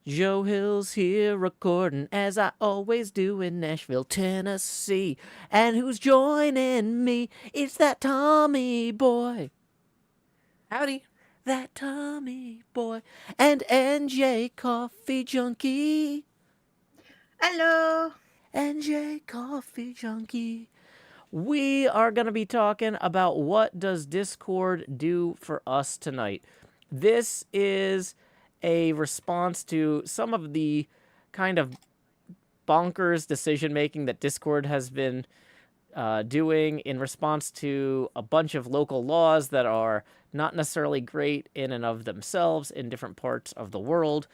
Joe Hill's here recording as I always do in Nashville, Tennessee. And who's joining me? It's that Tommy boy. Howdy. That Tommy boy. And NJ Coffee Junkie. Hello. NJ Coffee Junkie. We are going to be talking about what does Discord do for us tonight. This is a response to some of the kind of bonkers decision making that Discord has been doing in response to a bunch of local laws that are not necessarily great in and of themselves in different parts of the world.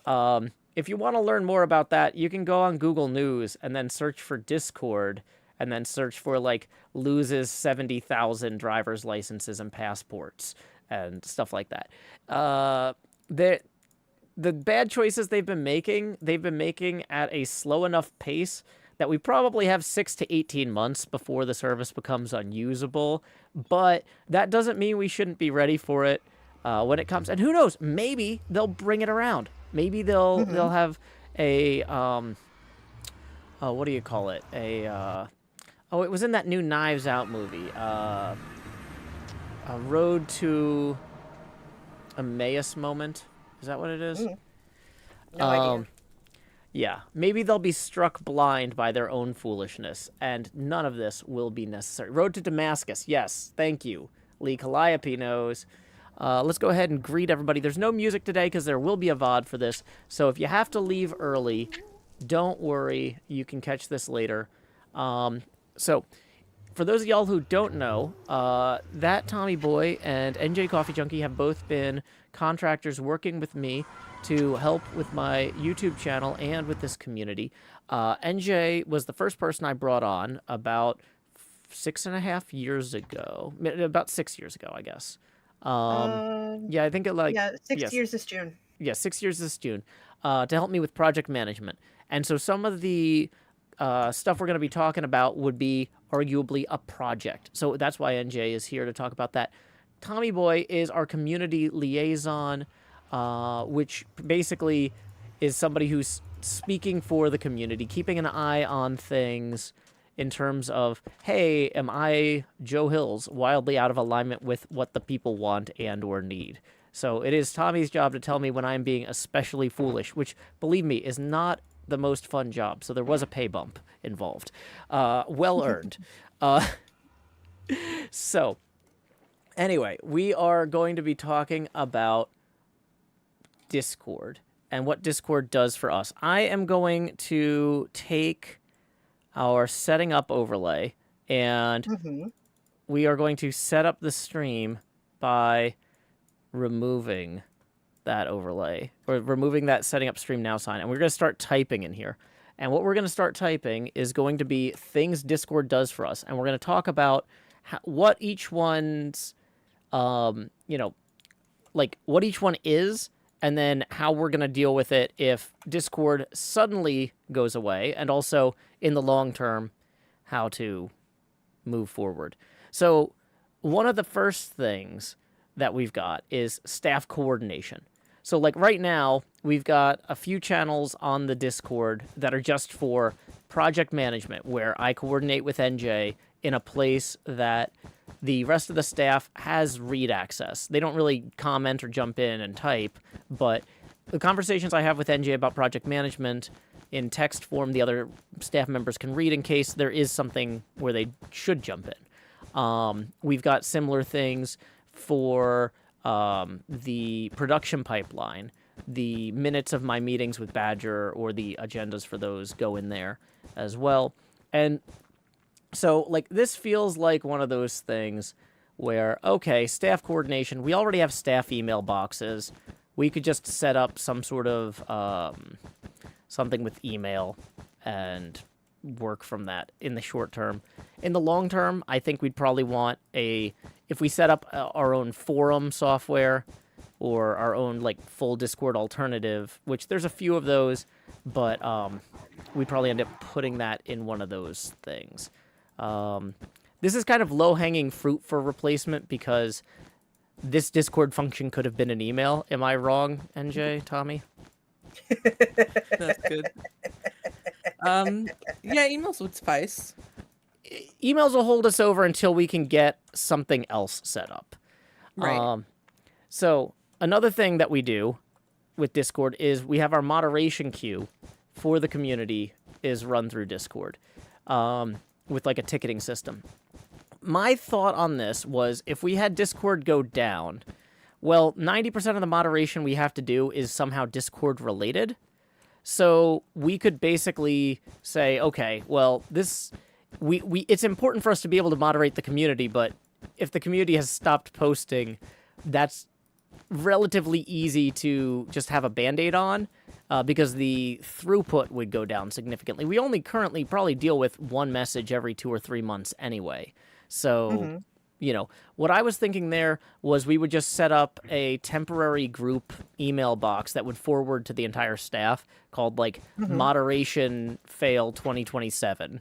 If you want to learn more about that, you can go on Google News and then search for Discord and then search for, like, loses 70,000 driver's licenses and passports and stuff like that. The bad choices they've been making at a slow enough pace that we probably have 6 to 18 months before the service becomes unusable. But that doesn't mean we shouldn't be ready for it when it comes. And who knows? Maybe they'll bring it around. Maybe they'll have a what do you call it? It was in that new Knives Out movie. A Road to Emmaus moment. Is that what it is? No idea. Yeah, maybe they'll be struck blind by their own foolishness, and none of this will be necessary. Road to Damascus, yes, thank you. Lee Calliope knows. Let's go ahead and greet everybody. There's no music today because there will be a VOD for this, so if you have to leave early, don't worry, you can catch this later. So, for those of y'all who don't know, ThatTommyBoii and NJCoffeeJunkie have both been contractors working with me to help with my YouTube channel and with this community. NJ was the first person I brought on about 6.5 years ago. About 6 years ago, I guess. Yeah, I think it like... Yeah, 6 yes. years this June. Yeah, 6 years this June. To help me with project management. And so some of the stuff we're going to be talking about would be arguably a project. So that's why NJ is here to talk about that. TommyBoii is our community liaison, which basically is somebody who's speaking for the community, keeping an eye on things in terms of, hey, am I, Joe Hills, wildly out of alignment with what the people want and or need? So it is Tommy's job to tell me when I'm being especially foolish, which, believe me, is not the most fun job. So there was a pay bump involved. Well earned. So, anyway, we are going to be talking about Discord and what Discord does for us. I am going to take our setting up overlay and we are going to set up the stream by removing that overlay or removing that setting up stream now sign, and we're going to start typing in here. And what we're going to start typing is going to be things Discord does for us, and we're going to talk about what each one's what each one is, and then how we're going to deal with it if Discord suddenly goes away, and also in the long term how to move forward. So one of the first things that we've got is staff coordination. So, like, right now, we've got a few channels on the Discord that are just for project management, where I coordinate with NJ in a place that the rest of the staff has read access. They don't really comment or jump in and type, but the conversations I have with NJ about project management in text form, the other staff members can read in case there is something where they should jump in. We've got similar things for the production pipeline. The minutes of my meetings with Badger or the agendas for those go in there as well. And so, like, this feels like one of those things where, okay, staff coordination, we already have staff email boxes. We could just set up some sort of something with email and work from that in the short term. In the long term, I think we'd probably want if we set up our own forum software or our own, like, full Discord alternative, which there's a few of those, but we'd probably end up putting that in one of those things. This is kind of low-hanging fruit for replacement because this Discord function could have been an email. Am I wrong, NJ, Tommy? That's good. Yeah, emails would suffice. Emails will hold us over until we can get something else set up. Right. So another thing that we do with Discord is we have our moderation queue for the community is run through Discord with like a ticketing system. My thought on this was if we had Discord go down, well, 90% of the moderation we have to do is somehow Discord related. So we could basically say, okay, well, this it's important for us to be able to moderate the community, but if the community has stopped posting, that's relatively easy to just have a Band-Aid on because the throughput would go down significantly. We only currently probably deal with one message every 2 or 3 months anyway. So, you know, what I was thinking there was we would just set up a temporary group email box that would forward to the entire staff called like moderation fail 2027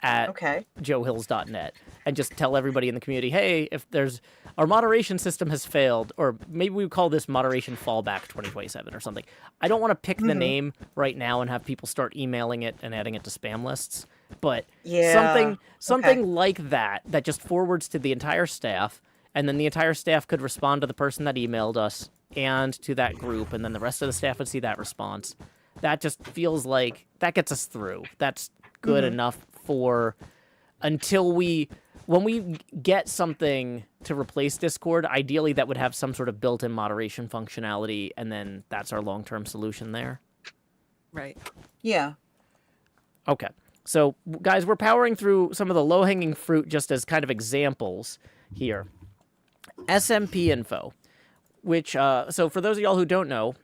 at joehills.net and just tell everybody in the community, hey, if there's our moderation system has failed, or maybe we would call this moderation fallback 2027 or something. I don't want to pick the name right now and have people start emailing it and adding it to spam lists, but something like that just forwards to the entire staff, and then the entire staff could respond to the person that emailed us and to that group, and then the rest of the staff would see that response. That just feels like that gets us through. That's good enough for until when we get something to replace Discord, ideally that would have some sort of built-in moderation functionality, and then that's our long-term solution there. Right. Yeah. Okay. So, guys, we're powering through some of the low-hanging fruit just as kind of examples here. SMP info, which, so for those of y'all who don't know,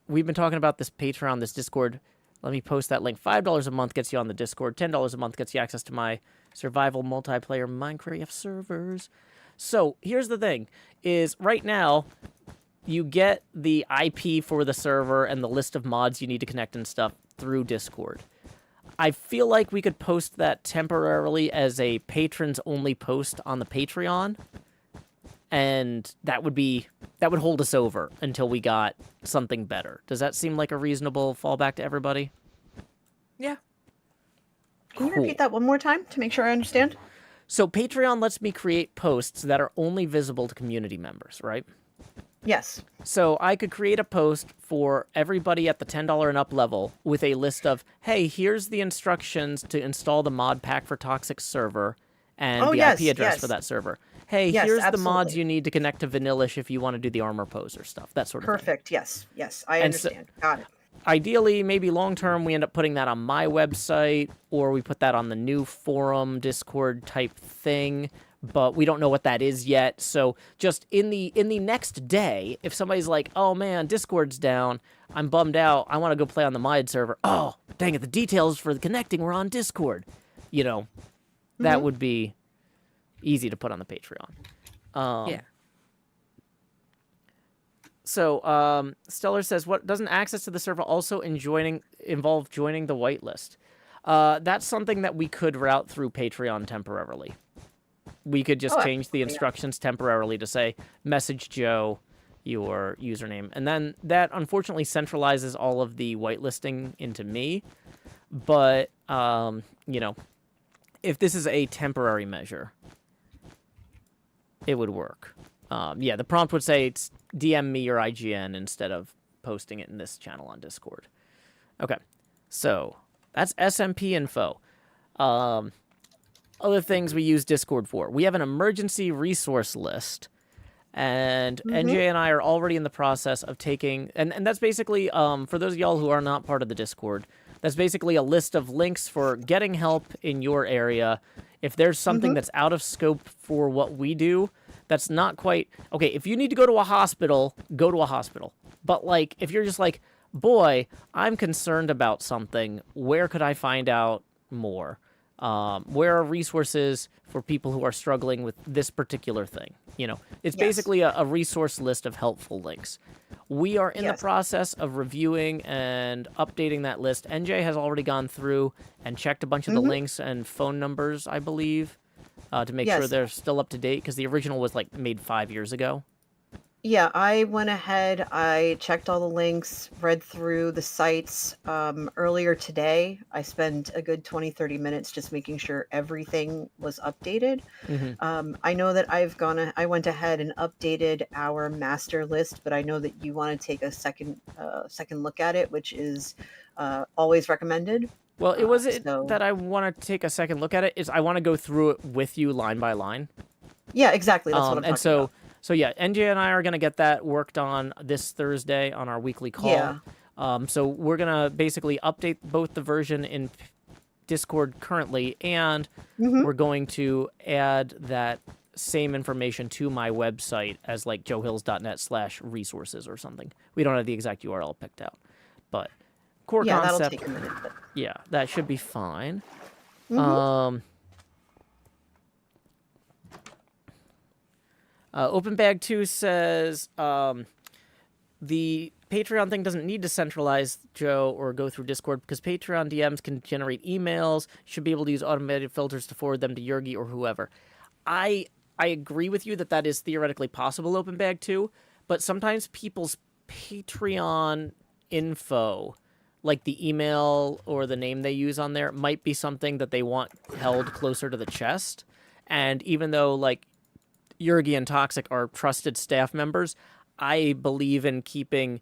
we've been talking about this Patreon, this Discord. Let me post that link. $5 a month gets you on the Discord. $10 a month gets you access to my survival multiplayer Minecraft servers. So here's the thing, is right now you get the IP for the server and the list of mods you need to connect and stuff through Discord. I feel like we could post that temporarily as a patrons-only post on the Patreon, and that would hold us over until we got something better. Does that seem like a reasonable fallback to everybody? Yeah. Can you repeat that one more time to make sure I understand? So Patreon lets me create posts that are only visible to community members, right? Yes. So I could create a post for everybody at the $10 and up level with a list of, hey, here's the instructions to install the mod pack for Toxic server and the IP address for that server. Hey, here's the mods you need to connect to Vanillish if you want to do the armor poser stuff, that sort of thing. Perfect. Yes. Yes. I understand. Got it. Ideally, maybe long-term, we end up putting that on my website, or we put that on the new forum Discord type thing, but we don't know what that is yet. So just in the next day, if somebody's like, oh man, Discord's down, I'm bummed out, I want to go play on the Mind server. Oh, dang it, the details for the connecting were on Discord. You know, that would be easy to put on the Patreon. Yeah. So, Stellar says, what doesn't access to the server also involve joining the whitelist? That's something that we could route through Patreon temporarily. We could just change the instructions temporarily to say, message Joe your username. And then that, unfortunately, centralizes all of the whitelisting into me. But, you know, if this is a temporary measure, it would work. Yeah, the prompt would say, it's DM me your IGN instead of posting it in this channel on Discord. Okay, so that's SMP info. Other things we use Discord for. We have an emergency resource list, and NJ and I are already in the process of taking, and that's basically, for those of y'all who are not part of the Discord, that's basically a list of links for getting help in your area. If there's something that's out of scope for what we do, that's not quite... Okay, if you need to go to a hospital, go to a hospital. But, like, if you're just like, boy, I'm concerned about something, where could I find out more? Where are resources for people who are struggling with this particular thing? You know, it's basically a resource list of helpful links. We are in the process of reviewing and updating that list. NJ has already gone through and checked a bunch of the links and phone numbers, I believe, to make sure they're still up to date, because the original was, like, made 5 years ago. Yeah, I went ahead, I checked all the links, read through the sites. Earlier today, I spent a good 20, 30 minutes just making sure everything was updated. I know that I went ahead and updated our master list, but I know that you want to take a second look at it, which is always recommended. Well, it was it So that I want to take a second look at it. Is I want to go through it with you line by line. yeah, exactly. That's what I'm And talking about. so yeah, NJ and I are gonna get that worked on this Thursday on our weekly call. Yeah. So we're gonna basically update both the version in Discord currently, and Hmm. we're going to add that same information to my website as like joehills.net/resources or something. We don't have the exact URL picked out, but core Yeah, that'll concept. take a minute. But... Yeah, that should be fine. Hmm. Open Bag 2 says the Patreon thing doesn't need to centralize Joe or go through Discord because Patreon DMs can generate emails. You should be able to use automated filters to forward them to Yurgi or whoever. I agree with you that that is theoretically possible, Open Bag 2, but sometimes people's Patreon info, like the email or the name they use on there, might be something that they want held closer to the chest. And even though, like, Yurgi and Toxic are trusted staff members, I believe in keeping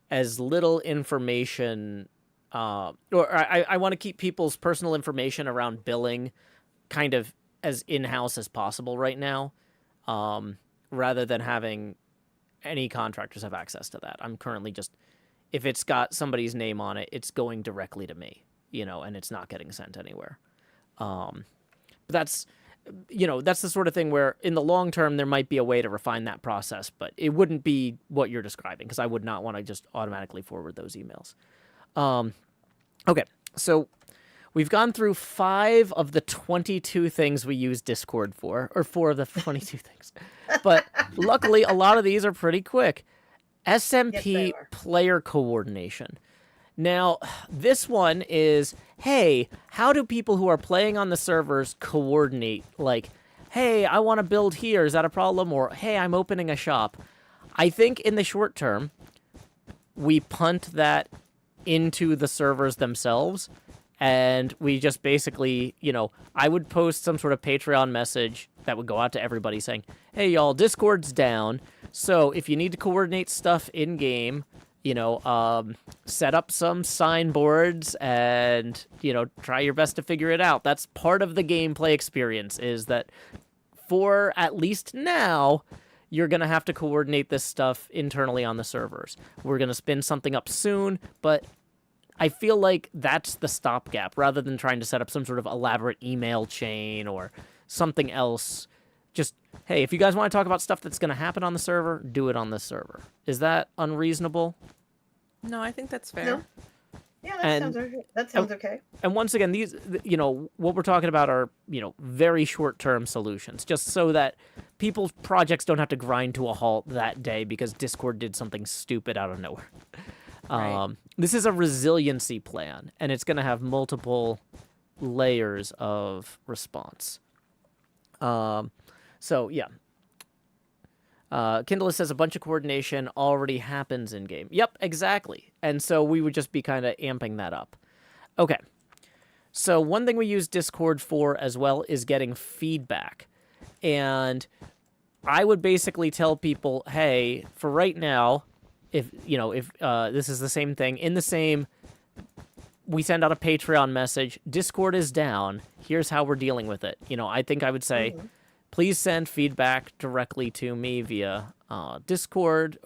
as little information, or I want to keep people's personal information around billing kind of as in-house as possible right now, rather than having any contractors have access to that. I'm currently just, if it's got somebody's name on it, it's going directly to me, and it's not getting sent anywhere. But that's the sort of thing where in the long term there might be a way to refine that process, but it wouldn't be what you're describing because I would not want to just automatically forward those emails. Okay, so we've gone through 5 of the 22 things we use Discord for, or 4 of the 22 things. But luckily, a lot of these are pretty quick. SMP player coordination. Now, this one is, hey, how do people who are playing on the servers coordinate? Like, hey, I want to build here. Is that a problem? Or, hey, I'm opening a shop. I think in the short term, we punt that into the servers themselves. And we just basically, I would post some sort of Patreon message that would go out to everybody saying, hey, y'all, Discord's down. So if you need to coordinate stuff in-game, set up some signboards and, try your best to figure it out. That's part of the gameplay experience, is that for at least now, you're going to have to coordinate this stuff internally on the servers. We're going to spin something up soon, but I feel like that's the stopgap rather than trying to set up some sort of elaborate email chain or something else. Just, hey, if you guys want to talk about stuff that's going to happen on the server, do it on the server. Is that unreasonable? No, I think that's fair. No. Yeah, that sounds okay. And once again, these, what we're talking about are, very short-term solutions, just so that people's projects don't have to grind to a halt that day because Discord did something stupid out of nowhere. Right. This is a resiliency plan, and it's going to have multiple layers of response. So, yeah. Kindle says a bunch of coordination already happens in-game. Yep, exactly. And so we would just be kind of amping that up. Okay. So one thing we use Discord for as well is getting feedback. And I would basically tell people, hey, for right now, if this is the same thing, we send out a Patreon message, Discord is down, here's how we're dealing with it. I think I would say, please send feedback directly to me via Discord,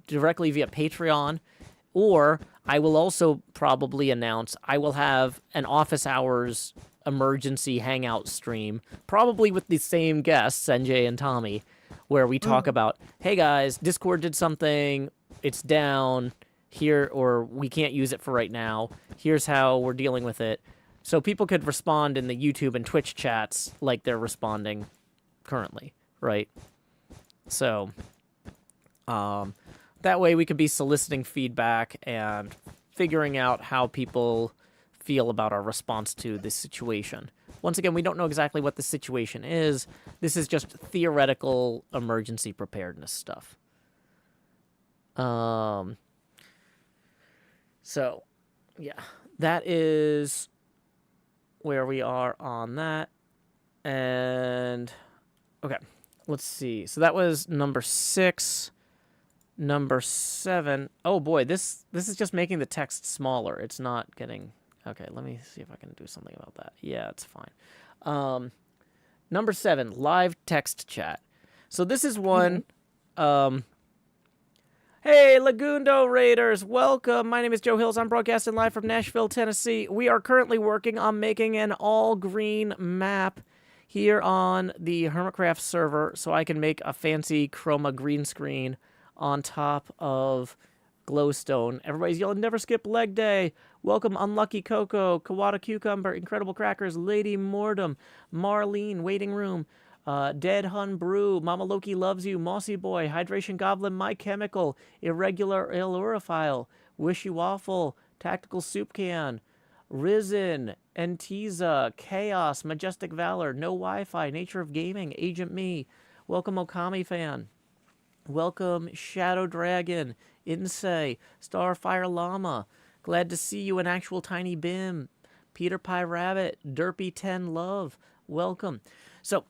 directly via Patreon, or I will also probably announce I will have an office hours emergency hangout stream, probably with the same guests, NJ and Tommy, where we talk about, hey guys, Discord did something, it's down here, or we can't use it for right now, here's how we're dealing with it. So people could respond in the YouTube and Twitch chats like they're responding currently, right? So, that way we could be soliciting feedback and figuring out how people feel about our response to this situation. Once again, we don't know exactly what the situation is. This is just theoretical emergency preparedness stuff. So, yeah, that is where we are on that. And, okay, let's see. So that was number 6. Number 7. Oh, boy, this is just making the text smaller. It's not getting... Okay, let me see if I can do something about that. Yeah, it's fine. Number 7, live text chat. So this is one... Hey, Lagundo Raiders, welcome. My name is Joe Hills. I'm broadcasting live from Nashville, Tennessee. We are currently working on making an all-green map here on the Hermitcraft server so I can make a fancy chroma green screen on top of glowstone. Everybody's yelling, never skip leg day. Welcome, Unlucky Coco, Kawada Cucumber, Incredible Crackers, Lady Mordom, Marlene, Waiting Room, Dead Hun Brew, Mama Loki Loves You, Mossy Boy, Hydration Goblin, My Chemical, Irregular Illurophile, Wishy Waffle, Tactical Soup Can, Risen, Entiza, Chaos, Majestic Valor, No Wi-Fi, Nature of Gaming, Agent Me, welcome Okami Fan, welcome Shadow Dragon, Insei, Starfire Llama, glad to see you, an actual Tiny Bim, Peter Pie Rabbit, Derpy 10 Love, welcome. So,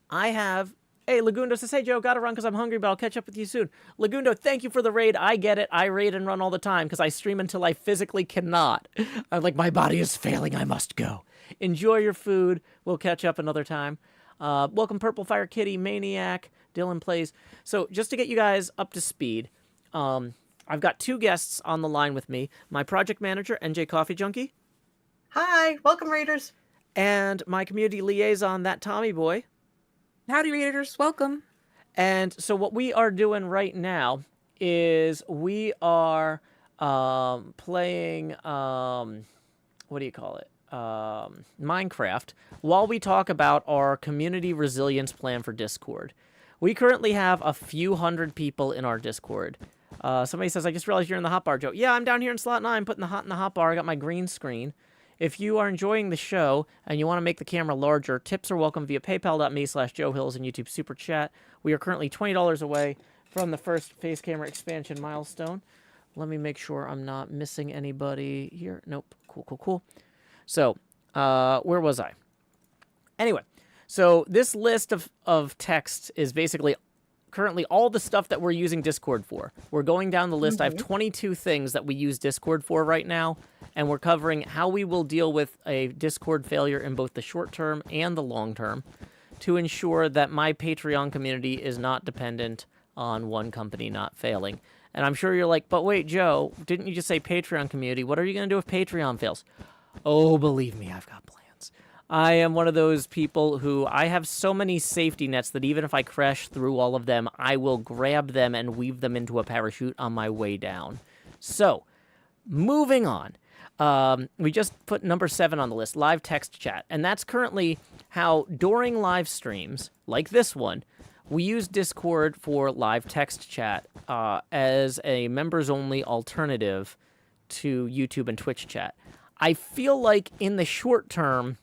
I have... Hey, Lagundo says, hey, Joe, gotta run because I'm hungry, but I'll catch up with you soon. Lagundo, thank you for the raid. I get it. I raid and run all the time because I stream until I physically cannot. I'm like, my body is failing. I must go. Enjoy your food. We'll catch up another time. Welcome, Purple Fire Kitty, Maniac, Dylan Plays. So just to get you guys up to speed, I've got 2 guests on the line with me. My project manager, NJCoffeeJunkie. Hi, welcome, Raiders. And my community liaison, ThatTommyBoii. Howdy, Raiders. Welcome. And so what we are doing right now is we are playing, what do you call it? Minecraft, while we talk about our community resilience plan for Discord. We currently have a few hundred people in our Discord. Somebody says, I just realized you're in the hotbar, Joe. Yeah, I'm down here in slot 9, putting the hot in the hotbar. I got my green screen. If you are enjoying the show and you want to make the camera larger, tips are welcome via paypal.me/JoeHills and YouTube Super Chat. We are currently $20 away from the first face camera expansion milestone. Let me make sure I'm not missing anybody here. Nope. Cool. So, where was I? Anyway, so this list of text is basically currently all the stuff that we're using Discord for. We're going down the list. I have 22 things that we use Discord for right now, and we're covering how we will deal with a Discord failure in both the short term and the long term to ensure that my Patreon community is not dependent on one company not failing. And I'm sure you're like, but wait, Joe, didn't you just say Patreon community? What are you going to do if Patreon fails? Oh, believe me, I've got plans. I am one of those people who I have so many safety nets that even if I crash through all of them, I will grab them and weave them into a parachute on my way down. So, moving on. We just put number 7 on the list, live text chat. And that's currently how during live streams, like this one, we use Discord for live text chat as a members-only alternative to YouTube and Twitch chat. I feel like in the short term,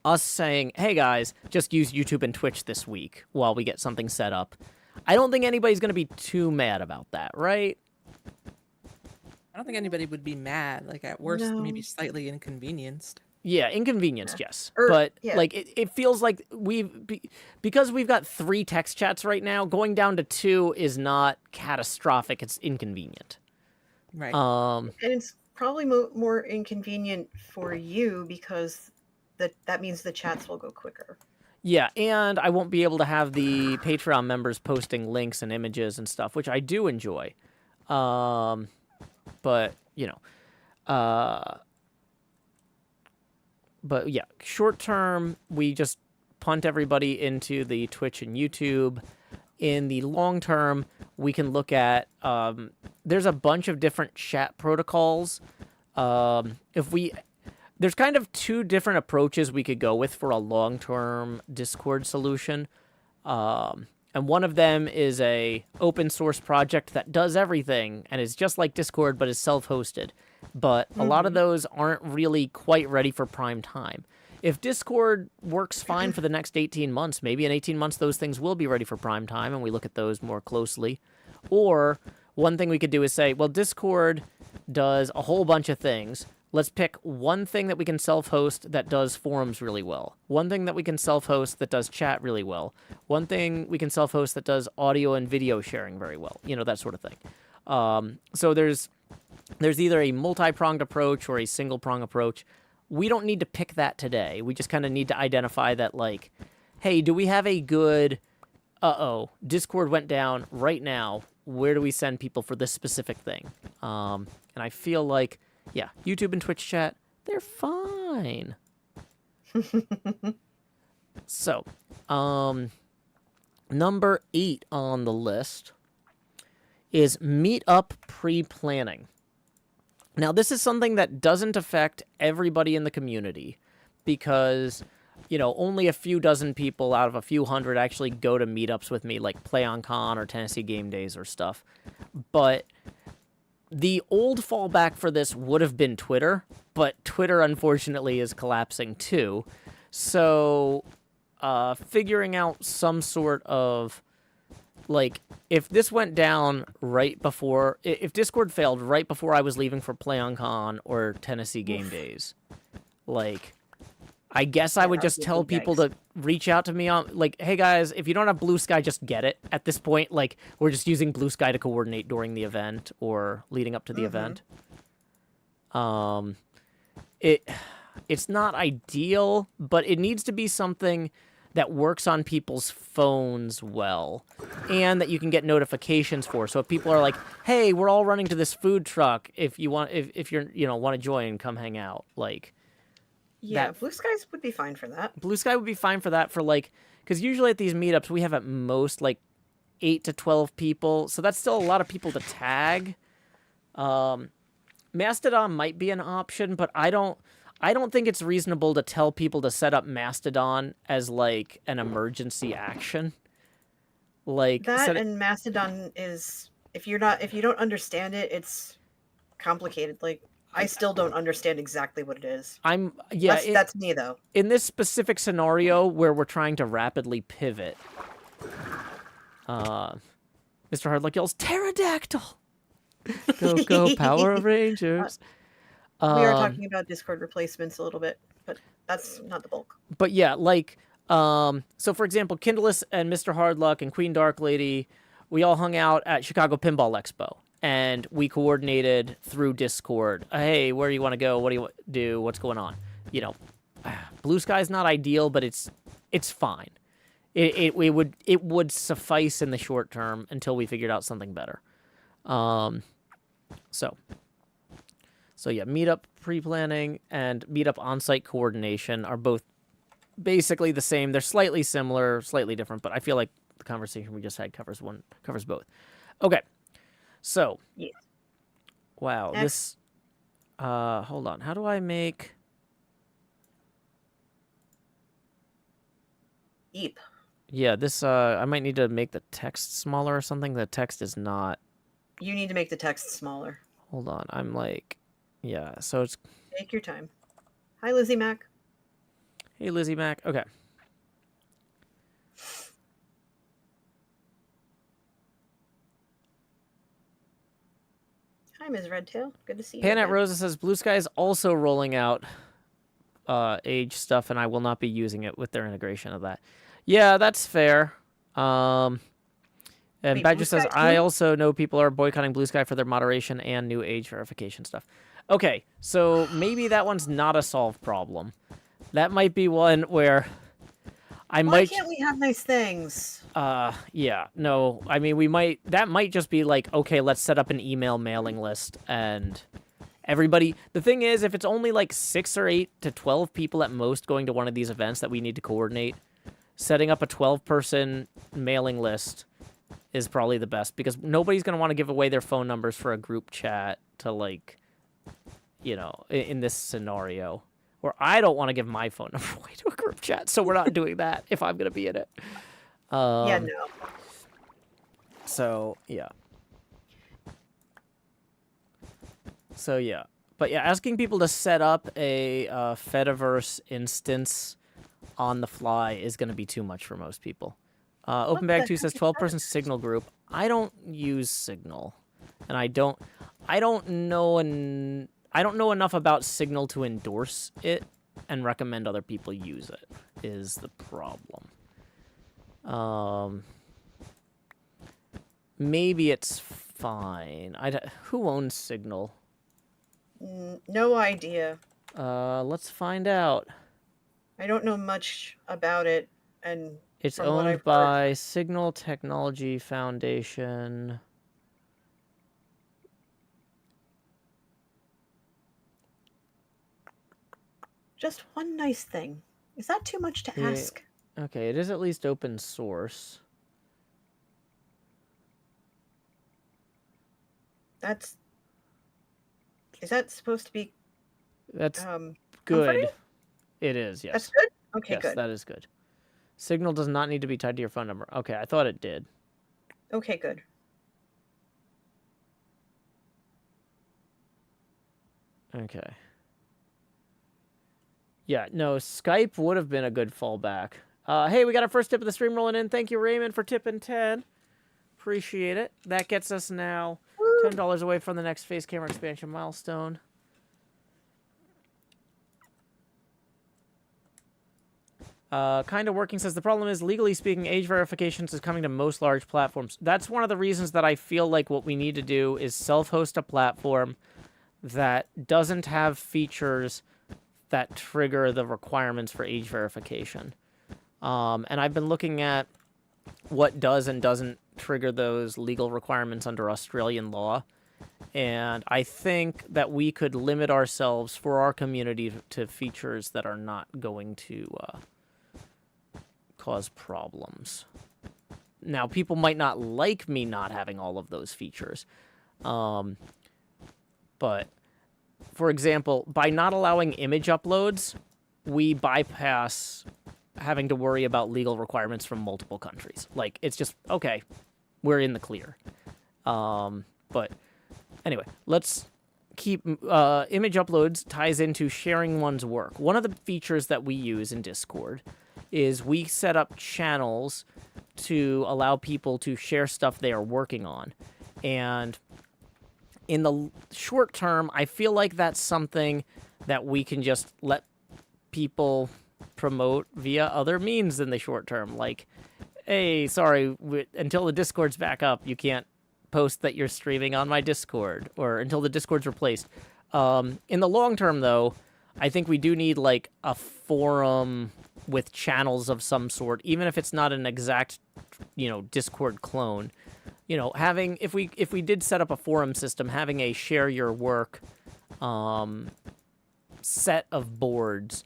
us saying, hey guys, just use YouTube and Twitch this week while we get something set up, I don't think anybody's going to be too mad about that, right? I don't think anybody would be mad. Like, at worst, maybe slightly inconvenienced. Yeah, inconvenienced, yes. Or, like, it feels like because we've got 3 text chats right now, going down to 2 is not catastrophic. It's inconvenient. Right. And it's probably more inconvenient for you because that means the chats will go quicker. Yeah, and I won't be able to have the Patreon members posting links and images and stuff, which I do enjoy. But, you know, but yeah, short term, we just punt everybody into the Twitch and YouTube. In the long term, we can look at, there's a bunch of different chat protocols. There's kind of 2 different approaches we could go with for a long-term Discord solution. And one of them is a open source project that does everything and is just like Discord, but is self-hosted. But a lot of those aren't really quite ready for prime time. If Discord works fine for the next 18 months, maybe in 18 months those things will be ready for prime time and we look at those more closely. Or one thing we could do is say, well, Discord does a whole bunch of things. Let's pick one thing that we can self-host that does forums really well. One thing that we can self-host that does chat really well. One thing we can self-host that does audio and video sharing very well. You know, that sort of thing. So there's either a multi-pronged approach or a single-pronged approach. We don't need to pick that today. We just kind of need to identify that, like, hey, do we have a good, Discord went down right now. Where do we send people for this specific thing? And I feel like, yeah, YouTube and Twitch chat, they're fine. So, number 8 on the list is Meetup pre-planning. Now, this is something that doesn't affect everybody in the community because, you know, only a few dozen people out of a few hundred actually go to meetups with me, like PlayOnCon or Tennessee Game Days or stuff. But the old fallback for this would have been Twitter, but Twitter, unfortunately, is collapsing too. So, figuring out some sort of, like, if this went down right before, if Discord failed right before I was leaving for PlayOnCon or Tennessee Game Days, like, I guess I would just tell people to reach out to me on, like, hey guys, if you don't have Blue Sky, just get it. At this point, like, we're just using Blue Sky to coordinate during the event or leading up to the event. It's not ideal, but it needs to be something that works on people's phones well and that you can get notifications for. So if people are like, hey, we're all running to this food truck, if you want, if you're, you know, want to join, come hang out, like, yeah, Blue Skies would be fine for that. Blue Sky would be fine for that, for, like, because usually at these meetups we have at most like 8 to 12 people, so that's still a lot of people to tag. Mastodon might be an option, but I don't think it's reasonable to tell people to set up Mastodon as, like, an emergency action. Like that, and Mastodon is, if you don't understand it, it's complicated. Like, I still don't understand exactly what it is. That's me though. In this specific scenario where we're trying to rapidly pivot, Mr. Hardluck yells, "Pterodactyl! Go, Power Rangers!" We are talking about Discord replacements a little bit, but that's not the bulk. But yeah, like, so for example, Kindless and Mr. Hardluck and Queen Dark Lady, we all hung out at Chicago Pinball Expo, and we coordinated through Discord. Hey, where do you want to go? What do you do? What's going on? You know, Blue Sky's not ideal, but it's fine. It would suffice in the short term until we figured out something better. So yeah, Meetup pre-planning and Meetup on-site coordination are both basically the same. They're slightly similar, slightly different, but I feel like the conversation we just had covers both. Okay. So, yeah. Wow, Next. this, hold on. How do I make... Eep. Yeah, this, I might need to make the text smaller or something. The text is not... You need to make the text smaller. Hold on, I'm like... Yeah, so it's... Take your time. Hi, Lizzie Mac. Hey, Lizzie Mac. Okay. Hi, Ms. Redtail. Good to see you. Panat Rosa says, Blue Sky is also rolling out age stuff, and I will not be using it with their integration of that. Yeah, that's fair. And Wait, Badger Blue says, Sky too? I also know people are boycotting Blue Sky for their moderation and new age verification stuff. Okay, so maybe that one's not a solved problem. That might be one where Why can't we have nice things? Yeah, no, I mean, that might just be like, okay, let's set up an email mailing list and everybody, the thing is, if it's only like 6 or 8 to 12 people at most going to one of these events that we need to coordinate, setting up a 12-person mailing list is probably the best, because nobody's going to want to give away their phone numbers for a group chat to, like, you know, in this scenario. Or I don't want to give my phone number away to a group chat, so we're not doing that if I'm going to be in it. Yeah, no. So, yeah. But yeah, asking people to set up a Fediverse instance on the fly is going to be too much for most people. What the OpenBag2 says heck is 12-person that? Signal group. I don't use Signal, and I don't know enough about Signal to endorse it and recommend other people use it. Is the problem? Maybe it's fine. Who owns Signal? No idea. Let's find out. I don't know much about it, and It's from what owned I've heard, by Signal Technology Foundation. just one nice thing. Is that too much to ask? Okay, it is at least open source. Is that supposed to be That's good. comforting? It is, yes. That's good? Okay, yes, good. that is good. Signal does not need to be tied to your phone number. Okay, I thought it did. Okay, good. Okay. Yeah, no, Skype would have been a good fallback. Hey, we got our first tip of the stream rolling in. Thank you, Raymond, for tipping 10. Appreciate it. That gets us now $10 away from the next face camera expansion milestone. Kind of working says the problem is, legally speaking, age verifications is coming to most large platforms. That's one of the reasons that I feel like what we need to do is self-host a platform that doesn't have features that trigger the requirements for age verification. And I've been looking at what does and doesn't trigger those legal requirements under Australian law. And I think that we could limit ourselves for our community to features that are not going to cause problems. Now, people might not like me not having all of those features. But, for example, by not allowing image uploads, we bypass having to worry about legal requirements from multiple countries. Like, it's just, okay, we're in the clear. But anyway, let's keep image uploads ties into sharing one's work. One of the features that we use in Discord is we set up channels to allow people to share stuff they are working on. And in the short term, I feel like that's something that we can just let people promote via other means in the short term. Like, hey, sorry, until the Discord's back up, you can't post that you're streaming on my Discord, or until the Discord's replaced. In the long term, though, I think we do need, like, a forum with channels of some sort, even if it's not an exact, Discord clone. Having, if we did set up a forum system, having a share your work set of boards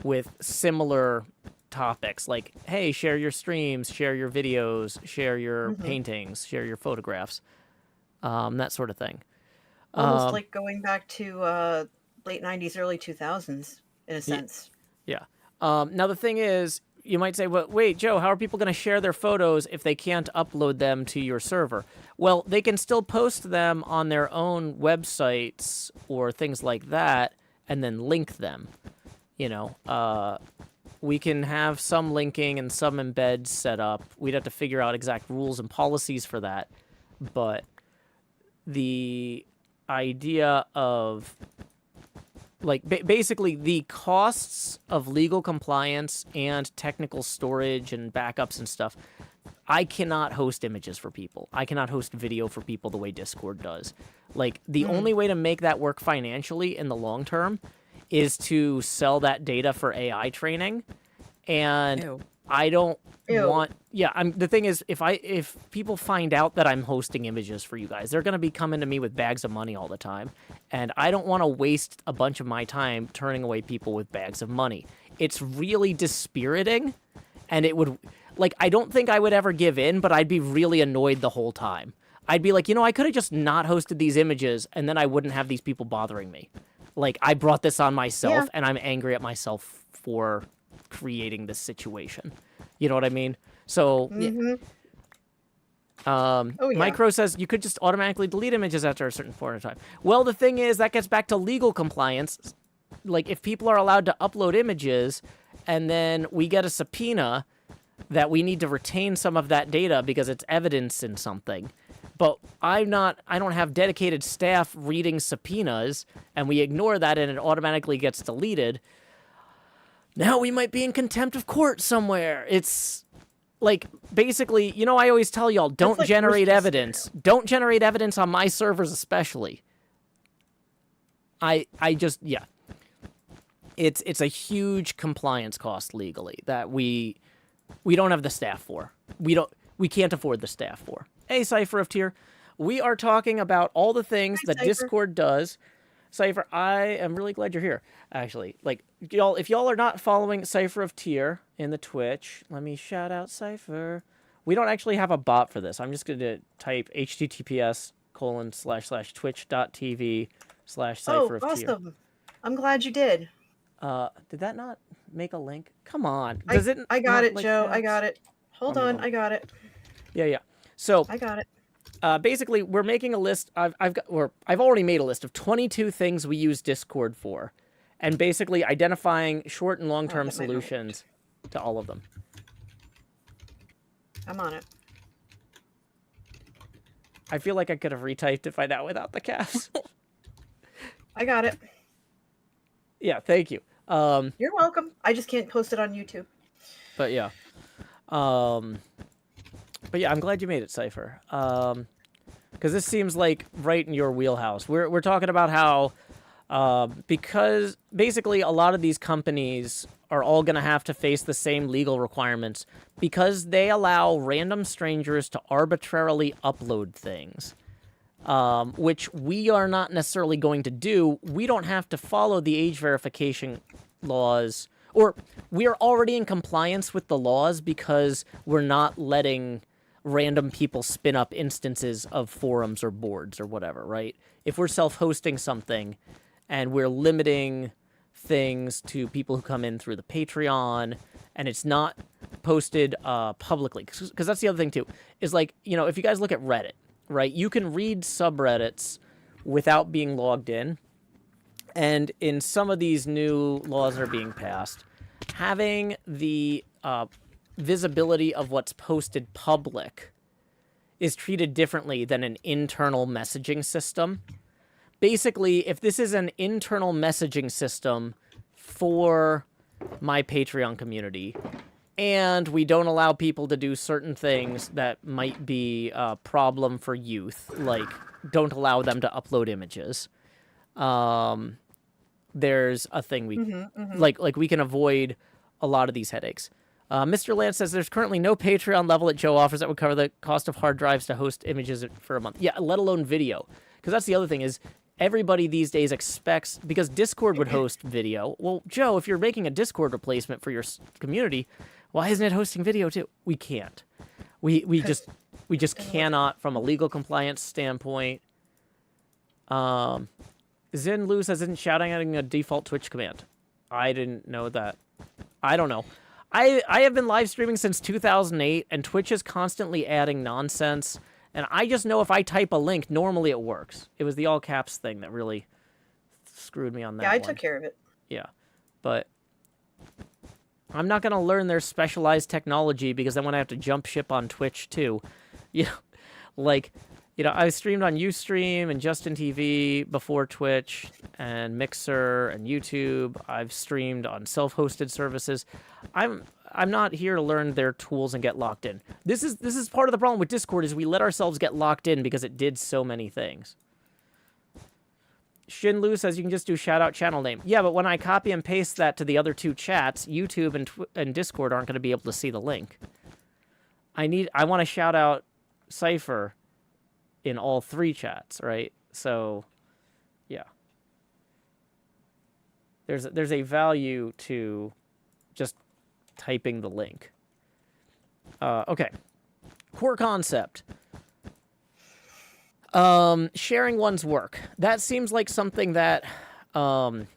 with similar topics, like, hey, share your streams, share your videos, share your paintings, share your photographs, that sort of thing. Almost like going back to late 90s, early 2000s, in a sense. Yeah. Now, the thing is, you might say, well, wait, Joe, how are people going to share their photos if they can't upload them to your server? Well, they can still post them on their own websites or things like that and then link them. We can have some linking and some embeds set up. We'd have to figure out exact rules and policies for that. But the idea of, like, basically the costs of legal compliance and technical storage and backups and stuff, I cannot host images for people. I cannot host video for people the way Discord does. Like, the only way to make that work financially in the long term is to sell that data for AI training. And Ew. I don't want... Yeah, the thing is, if people find out that I'm hosting images for you guys, they're going to be coming to me with bags of money all the time. And I don't want to waste a bunch of my time turning away people with bags of money. It's really dispiriting, and it would... Like, I don't think I would ever give in, but I'd be really annoyed the whole time. I'd be like, I could have just not hosted these images, and then I wouldn't have these people bothering me. Like, I brought this on myself, and I'm angry at myself for creating this situation. You know what I mean? So, Micro says you could just automatically delete images after a certain point of time. Well, the thing is, that gets back to legal compliance. Like, if people are allowed to upload images, and then we get a subpoena, that we need to retain some of that data because it's evidence in something. But I don't have dedicated staff reading subpoenas, and we ignore that and it automatically gets deleted. Now we might be in contempt of court somewhere. It's like, basically, you know, I always tell y'all, don't like generate worst evidence. Don't generate evidence on my servers especially. I just, yeah. It's a huge compliance cost legally that we don't have the staff for. We can't afford the staff for. Hey, Cypher of Tier. We are talking about all the things that Cypher. Discord does. Cypher, I am really glad you're here, actually. Like, y'all, if y'all are not following Cypher of Tier in the Twitch, let me shout out Cypher. We don't actually have a bot for this. I'm just going to type https://twitch.tv/Cypher of Tier. Awesome. I'm glad you did. Did that not make a link? Come on. Does it? I got it, Joe. I got it. Hold on. I got it. Yeah. So I got it. Basically, we're making a list. I've already made a list of 22 things we use Discord for, and basically identifying short and long-term solutions to all of them. I'm on it. I feel like I could have retyped it by now without the caps. I got it. Yeah, thank you. You're welcome. I just can't post it on YouTube. But yeah. I'm glad you made it, Cypher. Because this seems like right in your wheelhouse. We're talking about how because basically a lot of these companies are all going to have to face the same legal requirements because they allow random strangers to arbitrarily upload things, which we are not necessarily going to do. We don't have to follow the age verification laws, or we are already in compliance with the laws because we're not letting random people spin up instances of forums or boards or whatever, right? If we're self-hosting something and we're limiting things to people who come in through the Patreon and it's not posted publicly, because that's the other thing too, is like, you know, if you guys look at Reddit, right, you can read subreddits without being logged in. And in some of these new laws that are being passed, having the visibility of what's posted public is treated differently than an internal messaging system. Basically, if this is an internal messaging system for my Patreon community, and we don't allow people to do certain things that might be a problem for youth, like don't allow them to upload images, there's a thing we like we can avoid a lot of these headaches. Mr. Lance says there's currently no Patreon level that Joe offers that would cover the cost of hard drives to host images for a month. Yeah, let alone video. Because that's the other thing is everybody these days expects, because Discord would host video. Well, Joe, if you're making a Discord replacement for your community, why isn't it hosting video too? We can't. We just cannot from a legal compliance standpoint. Zin Lu says isn't shouting at a default Twitch command. I didn't know that. I don't know. I have been live streaming since 2008, and Twitch is constantly adding nonsense. And I just know if I type a link, normally it works. It was the all caps thing that really screwed me on that. Yeah, I one. took care of it. Yeah, but I'm not gonna learn their specialized technology because then when I have to jump ship on Twitch too, you know, like. You know, I streamed on Ustream and Justin TV before Twitch and Mixer and YouTube. I've streamed on self-hosted services. I'm not here to learn their tools and get locked in. This is part of the problem with Discord is we let ourselves get locked in because it did so many things. Shinlu says you can just do shout out channel name. Yeah, but when I copy and paste that to the other two chats, YouTube and Discord aren't going to be able to see the link. I want to shout out Cypher in all three chats, right? So, yeah. There's a value to just typing the link. Okay. Core concept. Sharing one's work. That seems like something that a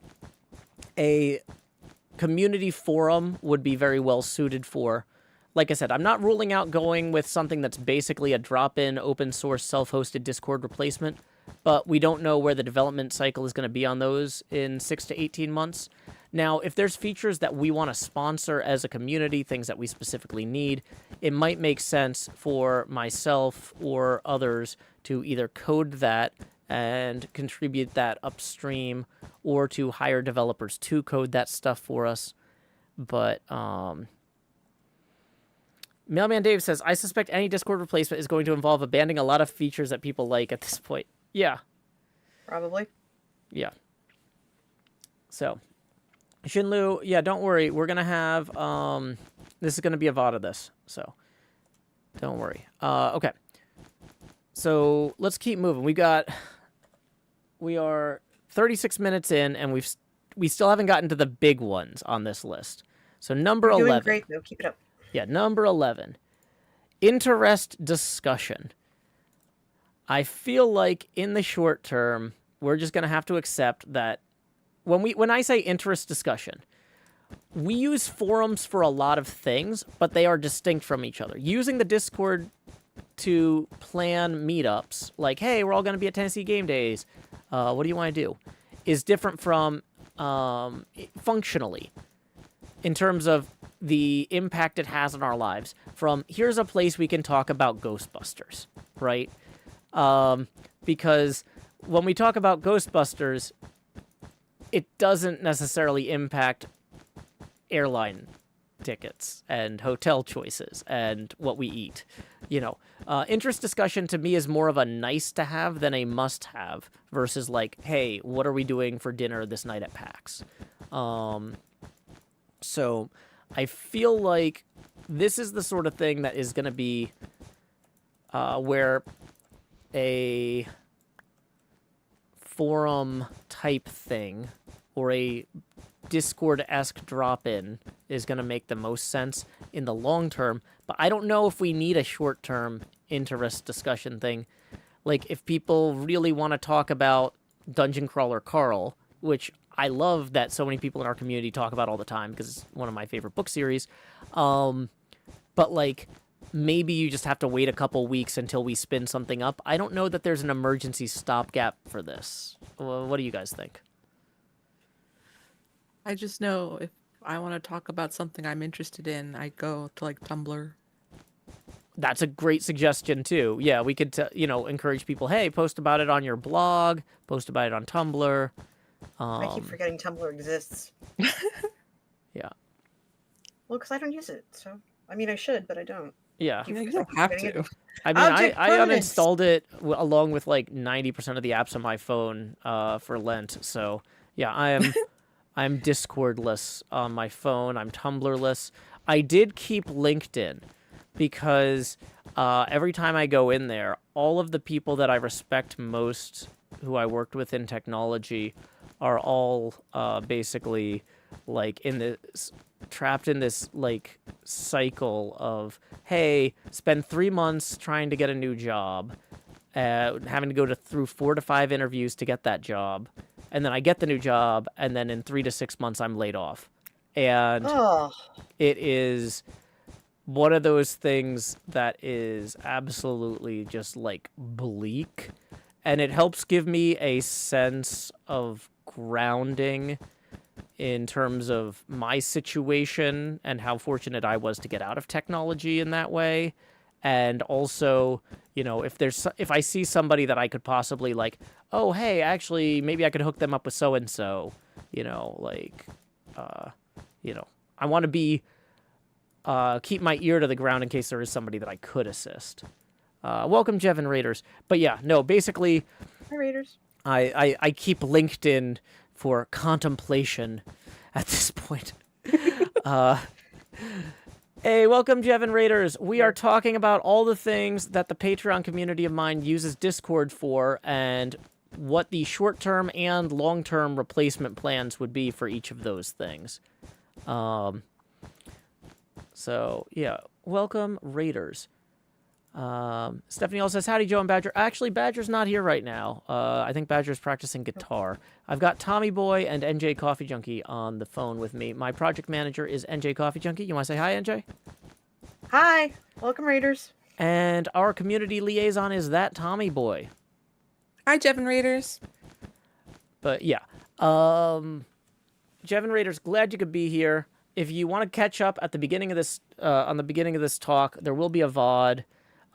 community forum would be very well suited for. Like I said, I'm not ruling out going with something that's basically a drop-in, open-source, self-hosted Discord replacement, but we don't know where the development cycle is going to be on those in 6 to 18 months. Now, if there's features that we want to sponsor as a community, things that we specifically need, it might make sense for myself or others to either code that and contribute that upstream, or to hire developers to code that stuff for us. But Mailman Dave says, I suspect any Discord replacement is going to involve abandoning a lot of features that people like at this point. Yeah. Probably. Yeah. So, Shinlu, yeah, don't worry. We're going to have, this is going to be a VOD of this, so don't worry. Okay. So, let's keep moving. We are 36 minutes in, and we still haven't gotten to the big ones on this list. So, number 11. Doing great, though. Keep it up. Yeah, number 11. Interest discussion. I feel like in the short term, we're just going to have to accept that when I say interest discussion, we use forums for a lot of things, but they are distinct from each other. Using the Discord to plan meetups, like, hey, we're all going to be at Tennessee Game Days, what do you want to do, is different from functionally, in terms of the impact it has on our lives, from here's a place we can talk about Ghostbusters, right? Because when we talk about Ghostbusters, it doesn't necessarily impact airline tickets and hotel choices and what we eat. You know, interest discussion to me is more of a nice to have than a must have, versus like, hey, what are we doing for dinner this night at PAX? So I feel like this is the sort of thing that is going to be where a forum type thing or a Discord-esque drop-in is going to make the most sense in the long term, but I don't know if we need a short-term interest discussion thing. Like, if people really want to talk about Dungeon Crawler Carl, which I love that so many people in our community talk about all the time because it's one of my favorite book series, but, like, maybe you just have to wait a couple weeks until we spin something up. I don't know that there's an emergency stopgap for this. What do you guys think? I just know if I want to talk about something I'm interested in, I go to like Tumblr. That's a great suggestion too. Yeah, we could, encourage people. Hey, post about it on your blog. Post about it on Tumblr. I keep forgetting Tumblr exists. Yeah. Well, because I don't use it, so I mean I should, but I don't. Yeah. You don't have to. I mean, I uninstalled it along with like 90% of the apps on my phone for Lent. So yeah, I'm Discordless on my phone. I'm Tumblrless. I did keep LinkedIn because every time I go in there, all of the people that I respect most who I worked with in technology are all basically like trapped in this like cycle of, hey, spend 3 months trying to get a new job, having to go through 4 to 5 interviews to get that job. And then I get the new job, and then in 3 to 6 months, I'm laid off. And it is one of those things that is absolutely just, like, bleak. And it helps give me a sense of grounding in terms of my situation and how fortunate I was to get out of technology in that way. And also, if I see somebody that I could possibly like, oh, hey, actually, maybe I could hook them up with so-and-so, I want to keep my ear to the ground in case there is somebody that I could assist. Welcome, Jevin Raiders. But yeah, no, basically, hi, Raiders. I keep LinkedIn for contemplation at this point. Hey, welcome, Jevin Raiders. We are talking about all the things that the Patreon community of mine uses Discord for and what the short-term and long-term replacement plans would be for each of those things. So, yeah, welcome, Raiders. Stephanie also says, howdy, Joe and Badger. Actually, Badger's not here right now. I think Badger's practicing guitar. I've got TommyBoii and NJCoffeeJunkie on the phone with me. My project manager is NJCoffeeJunkie. You want to say hi, NJ? Hi. Welcome, Raiders. And our community liaison is ThatTommyBoii. Hi, Jevin Raiders. But, yeah. Jevin Raiders, glad you could be here. If you want to catch up at the beginning of this, on the beginning of this talk, there will be a VOD.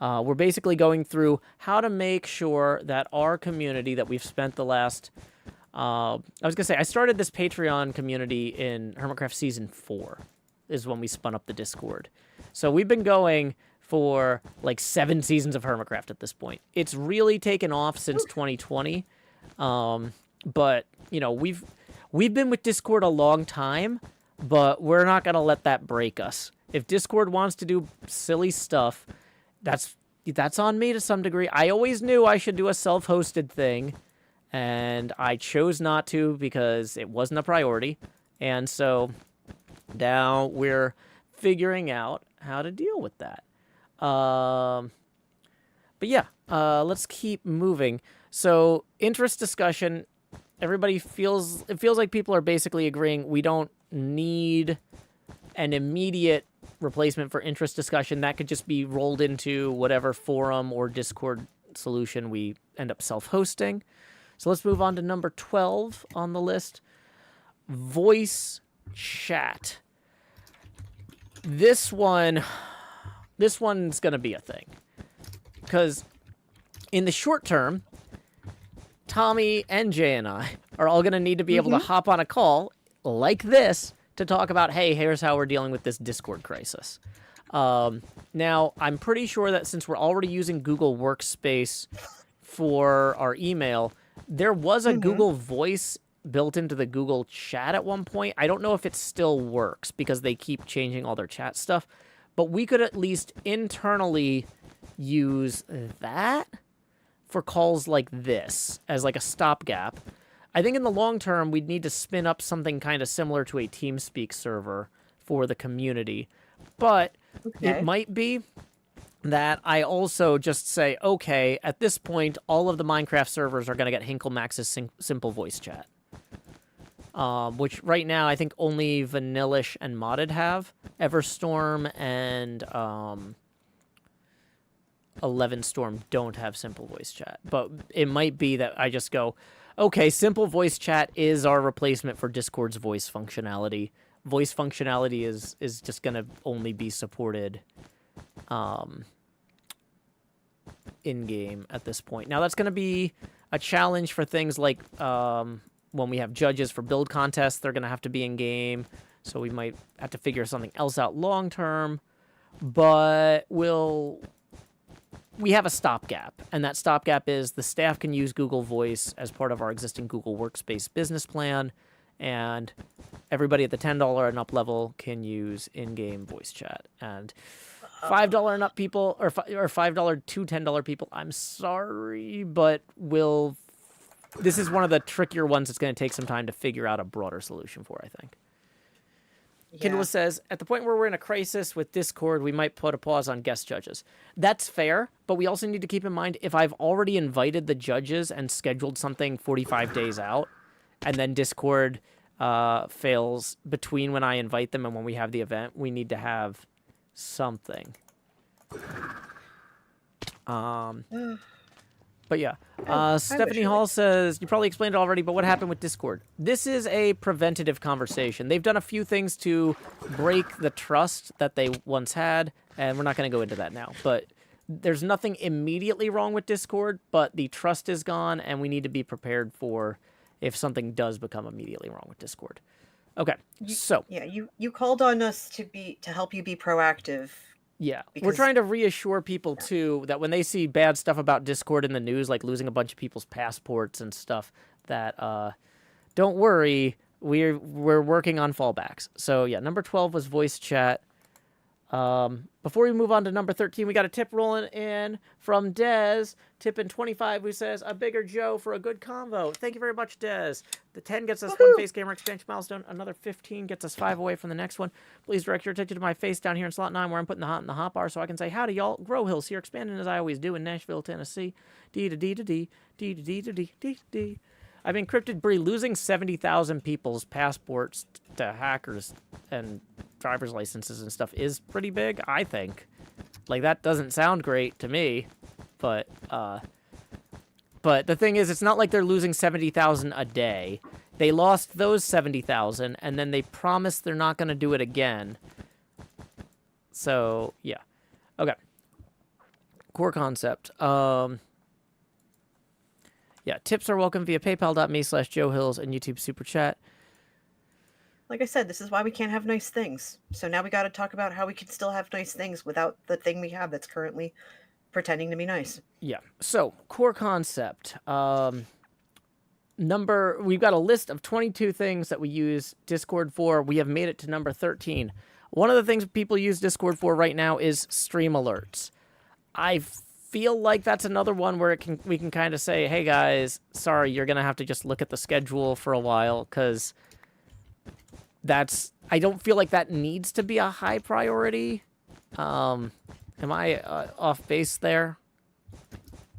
We're basically going through how to make sure that our community that we've spent the last... I was going to say, I started this Patreon community in Hermitcraft Season 4, is when we spun up the Discord. So we've been going for like 7 seasons of Hermitcraft at this point. It's really taken off since 2020. But, you know, we've been with Discord a long time, but we're not going to let that break us. If Discord wants to do silly stuff, that's on me to some degree. I always knew I should do a self-hosted thing, and I chose not to because it wasn't a priority. And so now we're figuring out how to deal with that. But yeah, let's keep moving. So interest discussion, it feels like people are basically agreeing we don't need an immediate replacement for interest discussion. That could just be rolled into whatever forum or Discord solution we end up self-hosting. So let's move on to number 12 on the list. Voice chat. This one's going to be a thing. Because in the short term, Tommy and Jay and I are all going to need to be able to hop on a call like this to talk about, hey, here's how we're dealing with this Discord crisis. Now, I'm pretty sure that since we're already using Google Workspace for our email, there was a Google Voice built into the Google Chat at one point. I don't know if it still works because they keep changing all their chat stuff, but we could at least internally use that for calls like this as like a stopgap. I think in the long term, we'd need to spin up something kind of similar to a TeamSpeak server for the community. But it might be that I also just say, okay, at this point, all of the Minecraft servers are going to get Hinkle Max's simple voice chat. Which right now, I think only Vanillish and Modded have. Everstorm and 11 Storm don't have simple voice chat. But it might be that I just go, okay, simple voice chat is our replacement for Discord's voice functionality. Voice functionality is just going to only be supported in-game at this point. Now, that's going to be a challenge for things like when we have judges for build contests, they're going to have to be in-game. So we might have to figure something else out long-term. But we have a stopgap, and that stopgap is the staff can use Google Voice as part of our existing Google Workspace business plan, and everybody at the $10 and up level can use in-game voice chat. And $5 and up people, or $5 to $10 people, I'm sorry, but this is one of the trickier ones that's going to take some time to figure out a broader solution for, I think. Yeah. Kindle says, at the point where we're in a crisis with Discord, we might put a pause on guest judges. That's fair, but we also need to keep in mind, if I've already invited the judges and scheduled something 45 days out, and then Discord fails between when I invite them and when we have the event, we need to have something. But yeah, Stephanie Hall says, you probably explained it already, but what happened with Discord? This is a preventative conversation. They've done a few things to break the trust that they once had, and we're not going to go into that now. But there's nothing immediately wrong with Discord, but the trust is gone, and we need to be prepared for if something does become immediately wrong with Discord. Okay, so. Yeah, you called on us to help you be proactive. Yeah, we're trying to reassure people, too, that when they see bad stuff about Discord in the news, like losing a bunch of people's passports and stuff, that don't worry, we're working on fallbacks. So, yeah, number 12 was voice chat. Before we move on to number 13, we got a tip rolling in from Dez, tipping 25, who says, a bigger Joe for a good convo. Thank you very much, Dez. The 10 gets us one face gamer expansion milestone. Another 15 gets us 5 away from the next one. Please direct your attention to my face down here in slot 9 where I'm putting the hot in the hot bar so I can say, howdy, y'all. Grow Hills here, expanding as I always do in Nashville, Tennessee. D-to-D-to-D, D-to-D-to-D. I've encrypted Bree, losing 70,000 people's passports to hackers and driver's licenses and stuff is pretty big, I think. Like, that doesn't sound great to me, but the thing is, it's not like they're losing 70,000 a day. They lost those 70,000, and then they promised they're not going to do it again. So, yeah. Okay. Core concept. Yeah, tips are welcome via paypal.me/JoeHills and YouTube Super Chat. Like I said, this is why we can't have nice things. So now we got to talk about how we can still have nice things without the thing we have that's currently pretending to be nice. Yeah. So, core concept. We've got a list of 22 things that we use Discord for. We have made it to number 13. One of the things people use Discord for right now is stream alerts. I feel like that's another one where we can kind of say, hey guys, sorry, you're going to have to just look at the schedule for a while, because I don't feel like that needs to be a high priority. Am I off base there?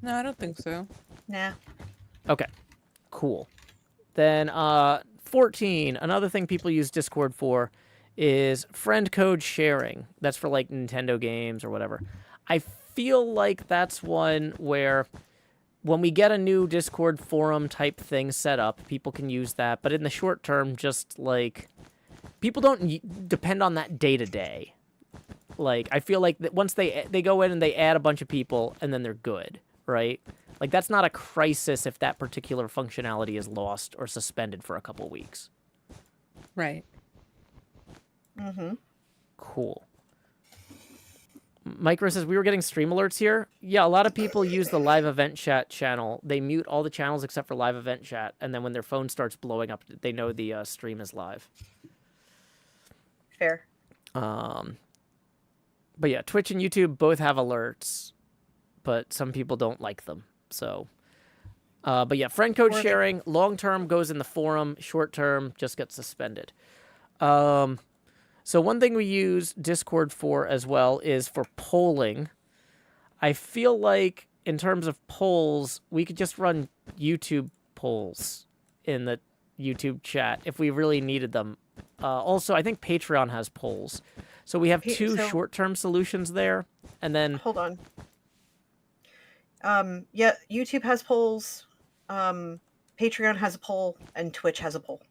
No, I don't think so. Nah. Okay, cool. Then 14, another thing people use Discord for is friend code sharing. That's for like Nintendo games or whatever. I feel like that's one where when we get a new Discord forum type thing set up, people can use that. But in the short term, just like people don't depend on that day to day. Like I feel like that once they go in and they add a bunch of people and then they're good, right? Like that's not a crisis if that particular functionality is lost or suspended for a couple weeks. Right. Mm-hmm. Cool. Micro says, we were getting stream alerts here. Yeah, a lot of people use the live event chat channel. They mute all the channels except for live event chat, and then when their phone starts blowing up, they know the stream is live. Fair. But yeah, Twitch and YouTube both have alerts, but some people don't like them. So, but yeah, friend code sharing, long-term goes in the forum, short-term just gets suspended. So one thing we use Discord for as well is for polling. I feel like in terms of polls, we could just run YouTube polls in the YouTube chat if we really needed them. Also, I think Patreon has polls. So we have two short-term solutions there, and then... Hold on. Yeah, YouTube has polls, Patreon has a poll, and Twitch has a poll.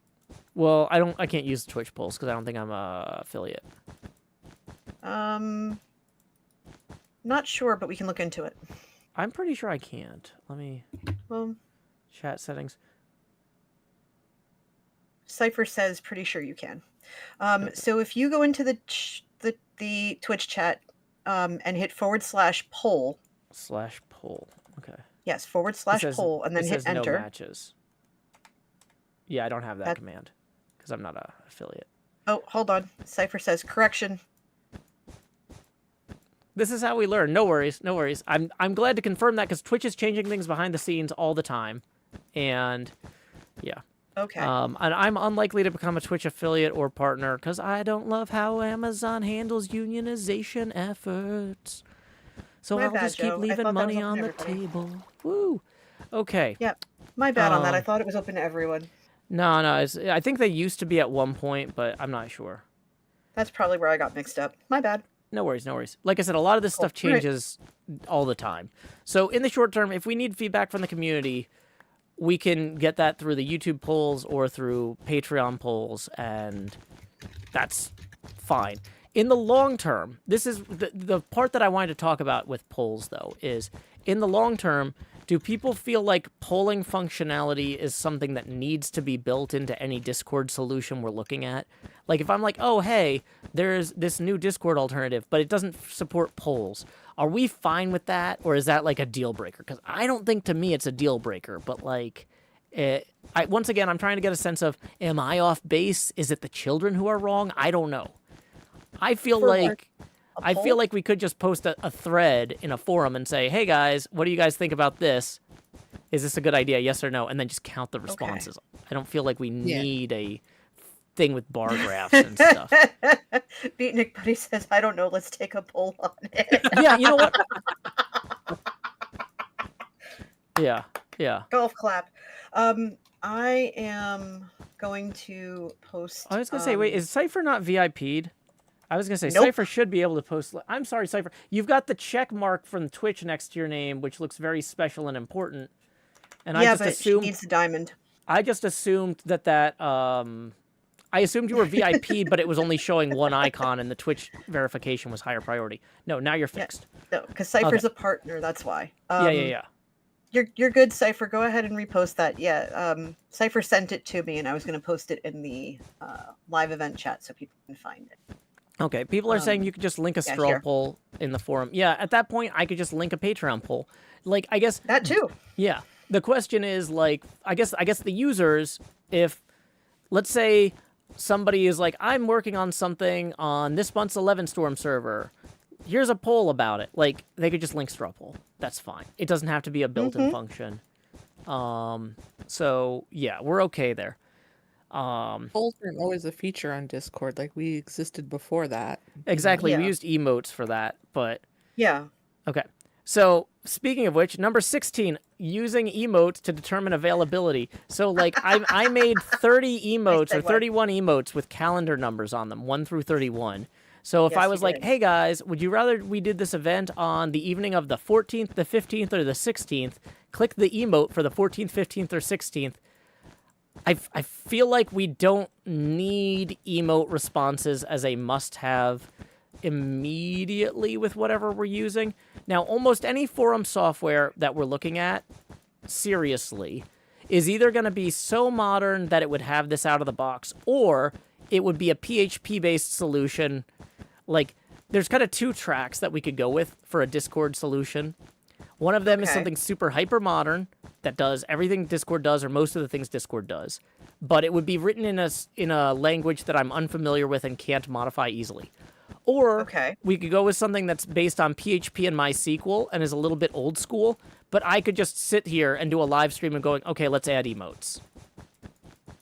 Well, I can't use Twitch polls because I don't think I'm a affiliate. Not sure, but we can look into it. I'm pretty sure I can't. Let me... chat settings. Cypher says pretty sure you can. So if you go into the Twitch chat and hit /poll. /poll. Okay. Yes, /poll, and then hit enter. No matches. Yeah, I don't have that command because I'm not an affiliate. Oh, hold on. Cypher says correction. This is how we learn. No worries, no worries. I'm glad to confirm that because Twitch is changing things behind the scenes all the time, and yeah. Okay. And I'm unlikely to become a Twitch affiliate or partner because I don't love how Amazon handles unionization efforts. So I'll just keep leaving money on the table. Woo. Okay. Yep. My bad on that. I thought it was open to everyone. No. I think they used to be at one point, but I'm not sure. That's probably where I got mixed up. My bad. No worries, no worries. Like I said, a lot of this stuff changes all the time. So in the short term, if we need feedback from the community, we can get that through the YouTube polls or through Patreon polls, and that's fine. In the long term, this is the part that I wanted to talk about with polls, though, is in the long term, do people feel like polling functionality is something that needs to be built into any Discord solution we're looking at? Like, if I'm like, oh, hey, there's this new Discord alternative, but it doesn't support polls. Are we fine with that, or is that, like, a deal breaker? Because I don't think, to me, it's a deal breaker, but, like, once again, I'm trying to get a sense of, am I off base? Is it the children who are wrong? I don't know. I feel like we could just post a thread in a forum and say, hey guys, what do you guys think about this? Is this a good idea? Yes or no? And then just count the responses. Okay. I don't feel like we need a thing with bar graphs and stuff. Beatnik Buddy says, I don't know, let's take a poll on it. Yeah, you know what? Yeah. Golf clap. I am going to post... I was going to say, wait, is Cypher not VIP'd? I was going to say, nope. Cypher should be able to post... I'm sorry, Cypher. You've got the check mark from Twitch next to your name, which looks very special and important. And I just assume... she needs a diamond. I just assumed that I assumed you were VIP, but it was only showing one icon, and the Twitch verification was higher priority. No, now you're fixed. No, because Cypher's a partner. That's why. Yeah. You're good, Cypher. Go ahead and repost that. Yeah. Cypher sent it to me, and I was going to post it in the live event chat so people can find it. Okay, people are saying you could just link a straw poll in the forum. Yeah, at that point, I could just link a Patreon poll. Like, I guess that too. Yeah, the question is like, I guess the users, if let's say somebody is like, I'm working on something on this month's 11 Storm server. Here's a poll about it. Like, they could just link straw poll. That's fine. It doesn't have to be a built-in function. So yeah, we're okay there. Polls weren't always a feature on Discord. Like, we existed before that. Exactly. Yeah. We used emotes for that, but yeah. Okay. So speaking of which, number 16, using emotes to determine availability. So like I made 30 emotes or 31 emotes with calendar numbers on them, 1 through 31. So if I was like, hey guys, would you rather we did this event on the evening of the 14th, the 15th, or the 16th? Click the emote for the 14th, 15th, or 16th. I feel like we don't need emote responses as a must-have immediately with whatever we're using. Now, almost any forum software that we're looking at, seriously, is either going to be so modern that it would have this out of the box, or it would be a PHP-based solution. Like, there's kind of two tracks that we could go with for a Discord solution. One of them is something super hyper-modern that does everything Discord does, or most of the things Discord does, but it would be written in a language that I'm unfamiliar with and can't modify easily. Or we could go with something that's based on PHP and MySQL and is a little bit old school, but I could just sit here and do a live stream and going, okay, let's add emotes.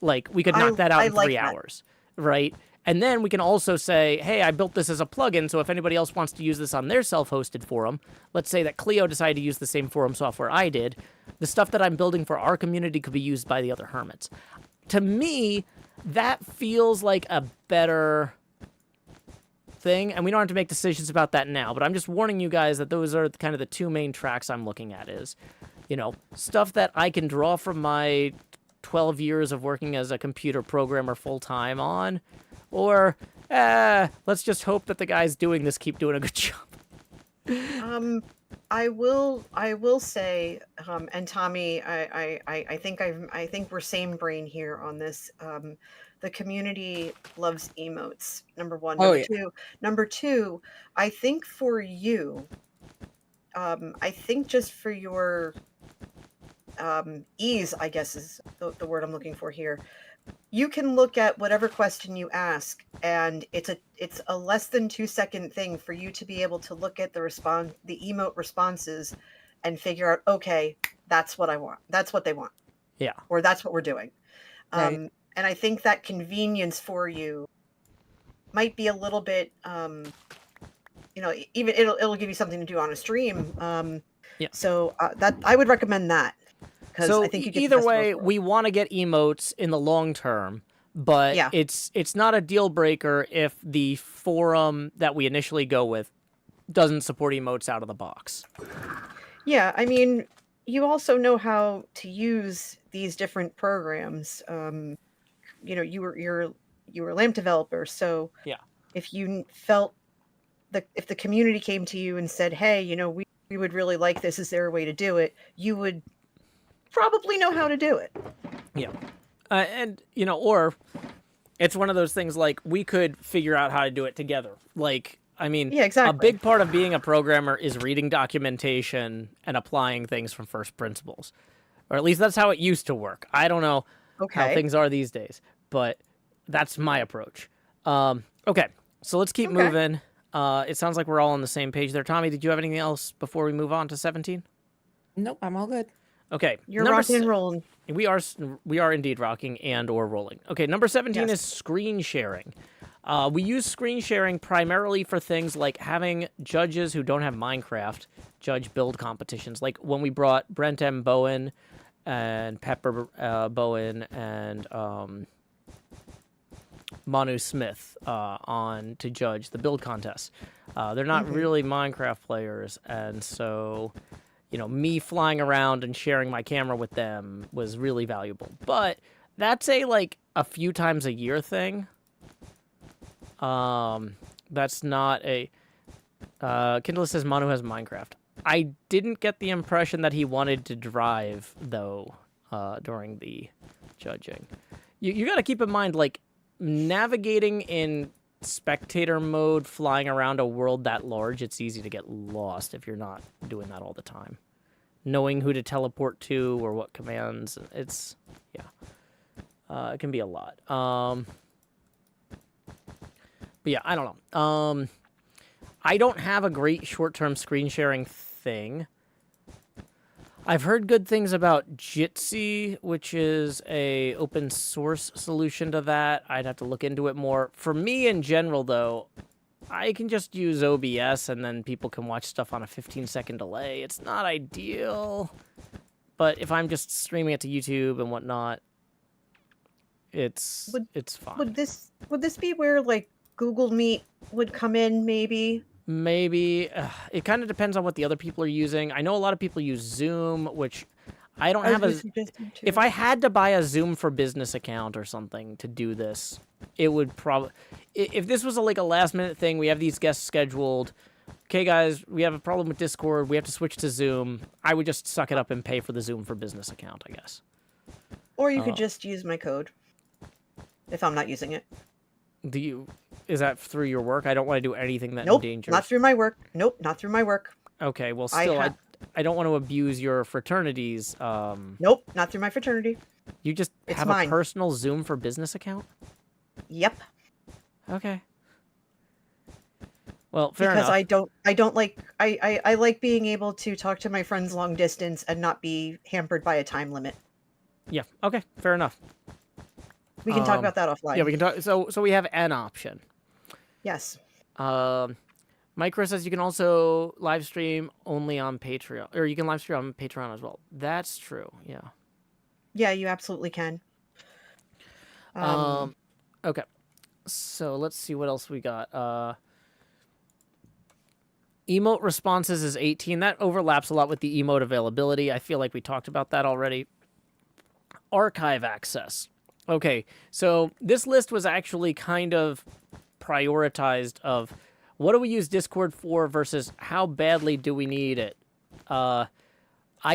Like, we could knock that out in 3 hours, right? And then we can also say, hey, I built this as a plugin, so if anybody else wants to use this on their self-hosted forum, let's say that Clio decided to use the same forum software I did, the stuff that I'm building for our community could be used by the other hermits. To me, that feels like a better thing, and we don't have to make decisions about that now, but I'm just warning you guys that those are kind of the two main tracks I'm looking at is, you know, stuff that I can draw from my 12 years of working as a computer programmer full-time on, or let's just hope that the guys doing this keep doing a good job. I will say, and Tommy, I think we're same brain here on this. The community loves emotes. Number one. Number two, I think for you, I think just for your ease, I guess is the word I'm looking for here. You can look at whatever question you ask, and it's a less than 2-second thing for you to be able to look at the emote responses and figure out, okay, that's what I want. That's what they want. Yeah. Or that's what we're doing. Right. And I think that convenience for you might be a little bit, you know, even it'll give you something to do on a stream. Yeah. So that I would recommend that. So I think you get either way, we want to get emotes in the long term, but it's not a deal breaker if the forum that we initially go with doesn't support emotes out of the box. Yeah, I mean, you also know how to use these different programs. You know, you were a LAMP developer, so if you felt if the community came to you and said, hey, you know, we would really like this, is there a way to do it? You would probably know how to do it. Yeah. And, you know, or it's one of those things like we could figure out how to do it together. Like, I mean, a big part of being a programmer is reading documentation and applying things from first principles. Or at least that's how it used to work. I don't know how things are these days, but that's my approach. Okay, so let's keep moving. It sounds like we're all on the same page there. Tommy, did you have anything else before we move on to 17? Nope, I'm all good. Okay. You're rocking and rolling. We are indeed rocking and or rolling. Okay, number 17 is screen sharing. We use screen sharing primarily for things like having judges who don't have Minecraft judge build competitions. Like when we brought Brent M. Bowen and Pepper Bowen and Manu Smith on to judge the build contest. They're not really Minecraft players, and so me flying around and sharing my camera with them was really valuable. But that's a few times a year thing. That's not a... Kindle says Manu has Minecraft. I didn't get the impression that he wanted to drive, though, during the judging. You got to keep in mind, navigating in spectator mode, flying around a world that large, it's easy to get lost if you're not doing that all the time. Knowing who to teleport to or what commands, it can be a lot. But yeah, I don't know. I don't have a great short-term screen sharing thing. I've heard good things about Jitsi, which is a open source solution to that. I'd have to look into it more. For me in general, though, I can just use OBS and then people can watch stuff on a 15-second delay. It's not ideal, but if I'm just streaming it to YouTube and whatnot, it's fine. Would this be where Google Meet would come in, maybe? Maybe. It kind of depends on what the other people are using. I know a lot of people use Zoom, which I don't have a... If I had to buy a Zoom for Business account or something to do this, it would probably... If this was a last-minute thing, we have these guests scheduled, okay, guys, we have a problem with Discord, we have to switch to Zoom, I would just suck it up and pay for the Zoom for Business account, I guess. Or you could just use my code, if I'm not using it. Is that through your work? I don't want to do anything that endangers... Nope, not through my work. Nope, not through my work. Okay, well, still, I don't want to abuse your fraternities. Nope, not through my fraternity. You just have a personal Zoom for Business account? Yep. Okay. Well, fair enough. Because I don't like... I like being able to talk to my friends long distance and not be hampered by a time limit. Yeah, okay, fair enough. We can talk about that offline. Yeah, we can talk. So we have an option. Yes. Micro says you can also live stream only on Patreon, or you can live stream on Patreon as well. That's true. Yeah. Yeah, you absolutely can. Okay. So let's see what else we got. Emote responses is 18. That overlaps a lot with the emote availability. I feel like we talked about that already. Archive access. Okay, so this list was actually kind of prioritized of what do we use Discord for versus how badly do we need it. I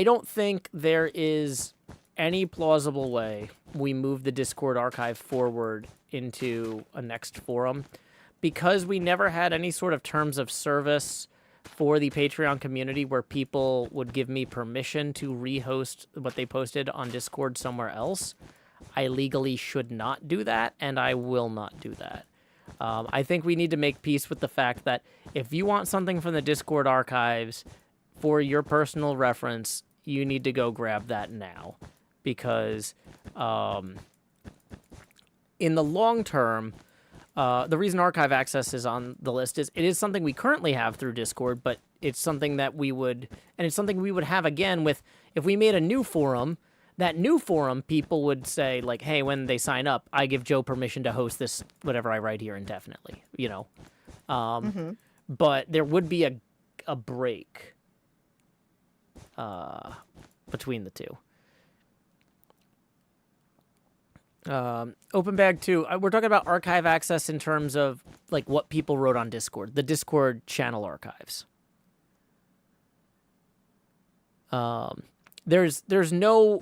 don't think there is any plausible way we move the Discord archive forward into a next forum because we never had any sort of terms of service for the Patreon community where people would give me permission to rehost what they posted on Discord somewhere else. I legally should not do that, and I will not do that. I think we need to make peace with the fact that if you want something from the Discord archives for your personal reference, you need to go grab that now. Because in the long term, the reason archive access is on the list is it is something we currently have through Discord, but it's something that we would have again with if we made a new forum. That new forum, people would say, hey, when they sign up, I give Joe permission to host this, whatever I write here indefinitely, But there would be a break between the two. Open Bag 2, we're talking about archive access in terms of, what people wrote on Discord, the Discord channel archives. There's no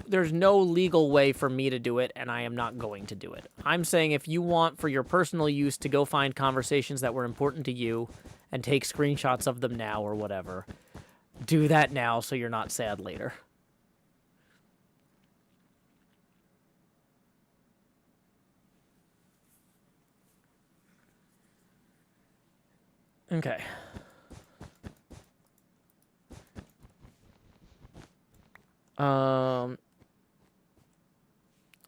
legal way for me to do it, and I am not going to do it. I'm saying if you want for your personal use to go find conversations that were important to you and take screenshots of them now or whatever, do that now so you're not sad later. Okay.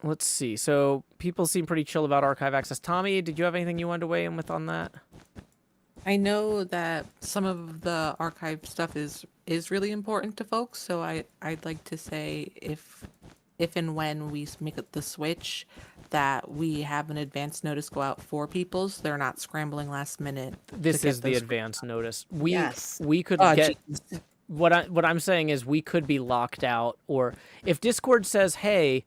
Let's see. So people seem pretty chill about archive access. Tommy, did you have anything you wanted to weigh in with on that? I know that some of the archive stuff is really important to folks, so I'd like to say if and when we make the switch, that we have an advance notice go out for people, so they're not scrambling last minute. This is the advance notice. We could get. Geez. what I'm saying is we could be locked out, or if Discord says, "Hey,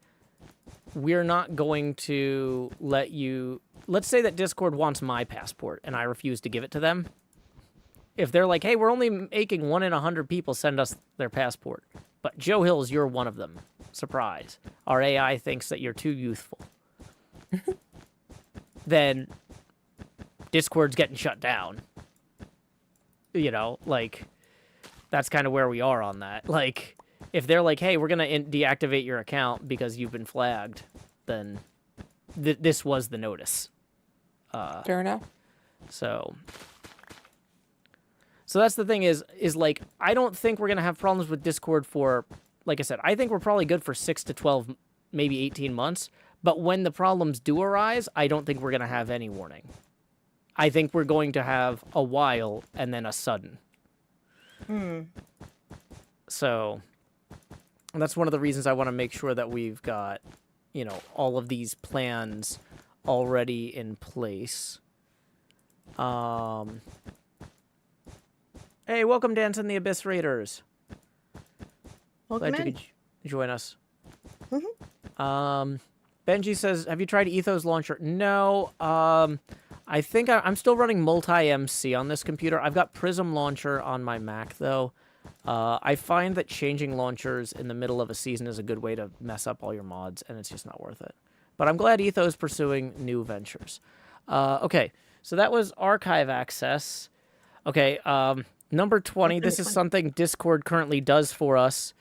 we're not going to let you." Let's say that Discord wants my passport and I refuse to give it to them. If they're like, "Hey, we're only making 1 in 100 people send us their passport, but Joe Hills, you're one of them. Surprise. Our AI thinks that you're too youthful." Then Discord's getting shut down. You know, like, that's kind of where we are on that. Like, if they're like, "Hey, we're going to deactivate your account because you've been flagged," then this was the notice. Fair enough. So that's the thing is like, I don't think we're going to have problems with Discord for, like I said, I think we're probably good for 6 to 12, maybe 18 months. But when the problems do arise, I don't think we're going to have any warning. I think we're going to have a while and then a sudden. So that's one of the reasons I want to make sure that we've got, you know, all of these plans already in place. Hey, welcome, Dance in the Abyss Raiders. Welcome Glad in. you could join us. Benji says, "Have you tried Ethos Launcher?" No. I think I'm still running multi-MC on this computer. I've got Prism Launcher on my Mac, though. I find that changing launchers in the middle of a season is a good way to mess up all your mods, and it's just not worth it. But I'm glad Ethos is pursuing new ventures. Okay, so that was archive access. Okay, number 20, this is something Discord currently does for us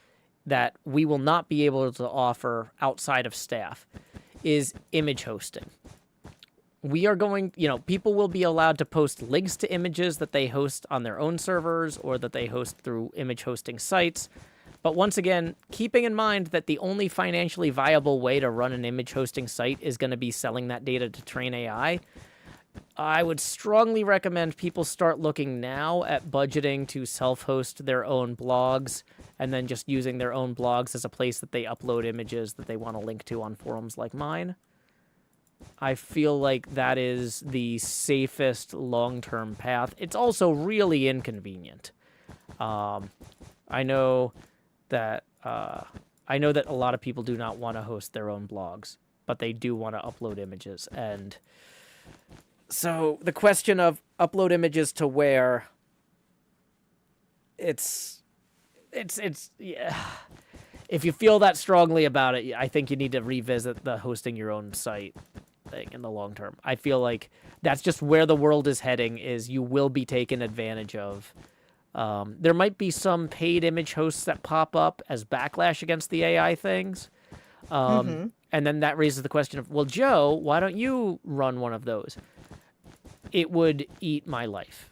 that we will not be able to offer outside of staff, is image hosting. We are going, you know, people will be allowed to post links to images that they host on their own servers or that they host through image hosting sites. But once again, keeping in mind that the only financially viable way to run an image hosting site is going to be selling that data to train AI, I would strongly recommend people start looking now at budgeting to self-host their own blogs and then just using their own blogs as a place that they upload images that they want to link to on forums like mine. I feel like that is the safest long-term path. It's also really inconvenient. I know that a lot of people do not want to host their own blogs, but they do want to upload images. And so the question of upload images to where, it's yeah. If you feel that strongly about it, I think you need to revisit the hosting your own site thing in the long term. I feel like that's just where the world is heading, is you will be taken advantage of. There might be some paid image hosts that pop up as backlash against the AI things. And then that raises the question of, well, Joe, why don't you run one of those? It would eat my life.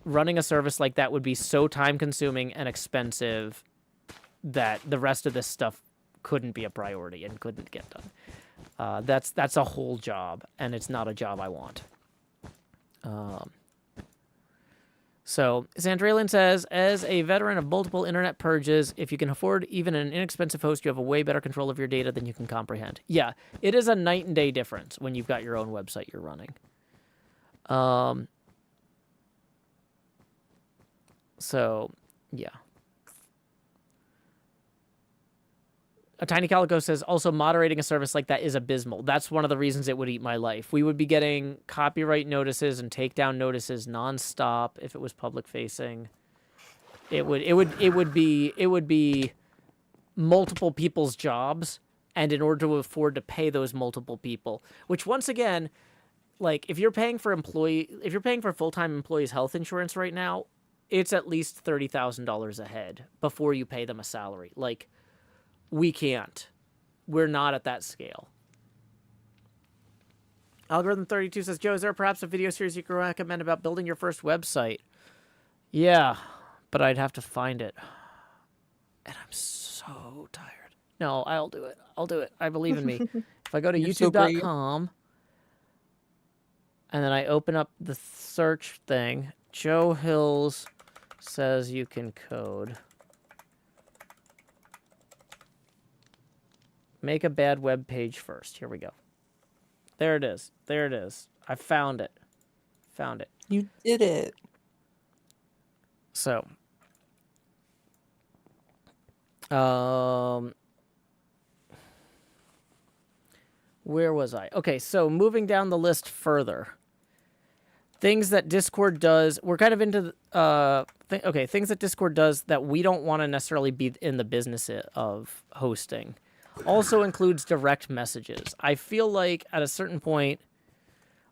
Running a service like that would be so time-consuming and expensive that the rest of this stuff couldn't be a priority and couldn't get done. That's a whole job, and it's not a job I want. So, Zandralin says, as a veteran of multiple internet purges, if you can afford even an inexpensive host, you have a way better control of your data than you can comprehend. Yeah, it is a night and day difference when you've got your own website you're running. So, yeah. A Tiny Calico says, also moderating a service like that is abysmal. That's one of the reasons it would eat my life. We would be getting copyright notices and takedown notices nonstop if it was public facing. It would be multiple people's jobs, and in order to afford to pay those multiple people, which once again, like if you're paying for full-time employees' health insurance right now, it's at least $30,000 a head before you pay them a salary. Like, we can't. We're not at that scale. Algorithm 32 says, Joe, is there perhaps a video series you can recommend about building your first website? Yeah, but I'd have to find it. And I'm so tired. No, I'll do it. I'll do it. I believe in me. If I go to youtube.com and then I open up the search thing, Joe Hills says you can code. Make a bad web page first. Here we go. There it is. There it is. I found it. Found it. You did it. So, Where was I? Okay, so moving down the list further. Things that Discord does, we're kind of into, things that Discord does that we don't want to necessarily be in the business of hosting. Also includes direct messages. I feel like at a certain point,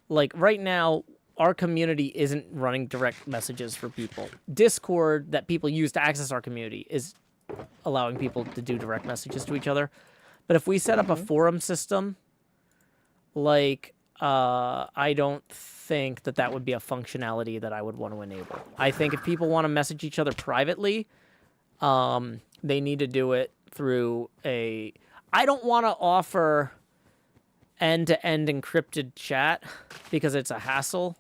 like right now, our community isn't running direct messages for people. Discord that people use to access our community is allowing people to do direct messages to each other. But if we set up a forum system, like, I don't think that would be a functionality that I would want to enable. I think if people want to message each other privately, they need to do it through a... I don't want to offer end-to-end encrypted chat because it's a hassle.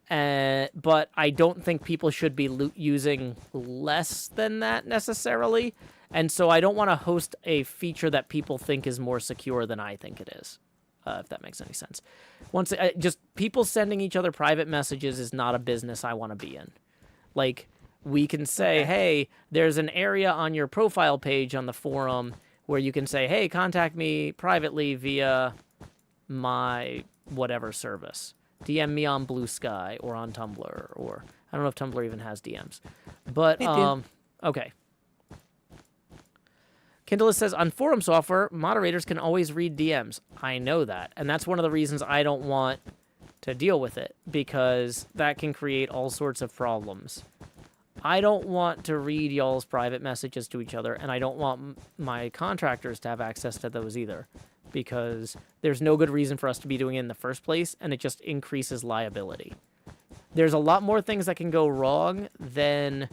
But I don't think people should be using less than that necessarily. And so I don't want to host a feature that people think is more secure than I think it is. If that makes any sense. Just people sending each other private messages is not a business I want to be in. Like, we can say, hey, there's an area on your profile page on the forum where you can say, hey, contact me privately via my whatever service. DM me on Blue Sky or on Tumblr, or I don't know if Tumblr even has DMs. But, okay. Kindle says, on forum software, moderators can always read DMs. I know that. And that's one of the reasons I don't want to deal with it, because that can create all sorts of problems. I don't want to read y'all's private messages to each other, and I don't want my contractors to have access to those either, because there's no good reason for us to be doing it in the first place, and it just increases liability. There's a lot more things that can go wrong than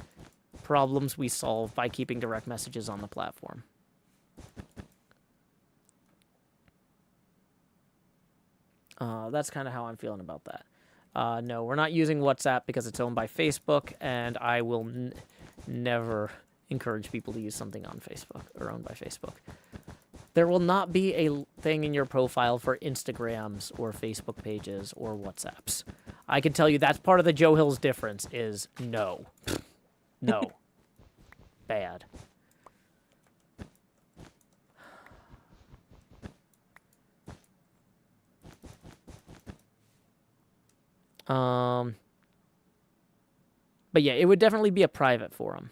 problems we solve by keeping direct messages on the platform. That's kind of how I'm feeling about that. No, we're not using WhatsApp because it's owned by Facebook, and I will never encourage people to use something on Facebook or owned by Facebook. There will not be a thing in your profile for Instagrams or Facebook pages or WhatsApps. I can tell you that's part of the Joe Hill's difference is no. No. Bad. But yeah, it would definitely be a private forum.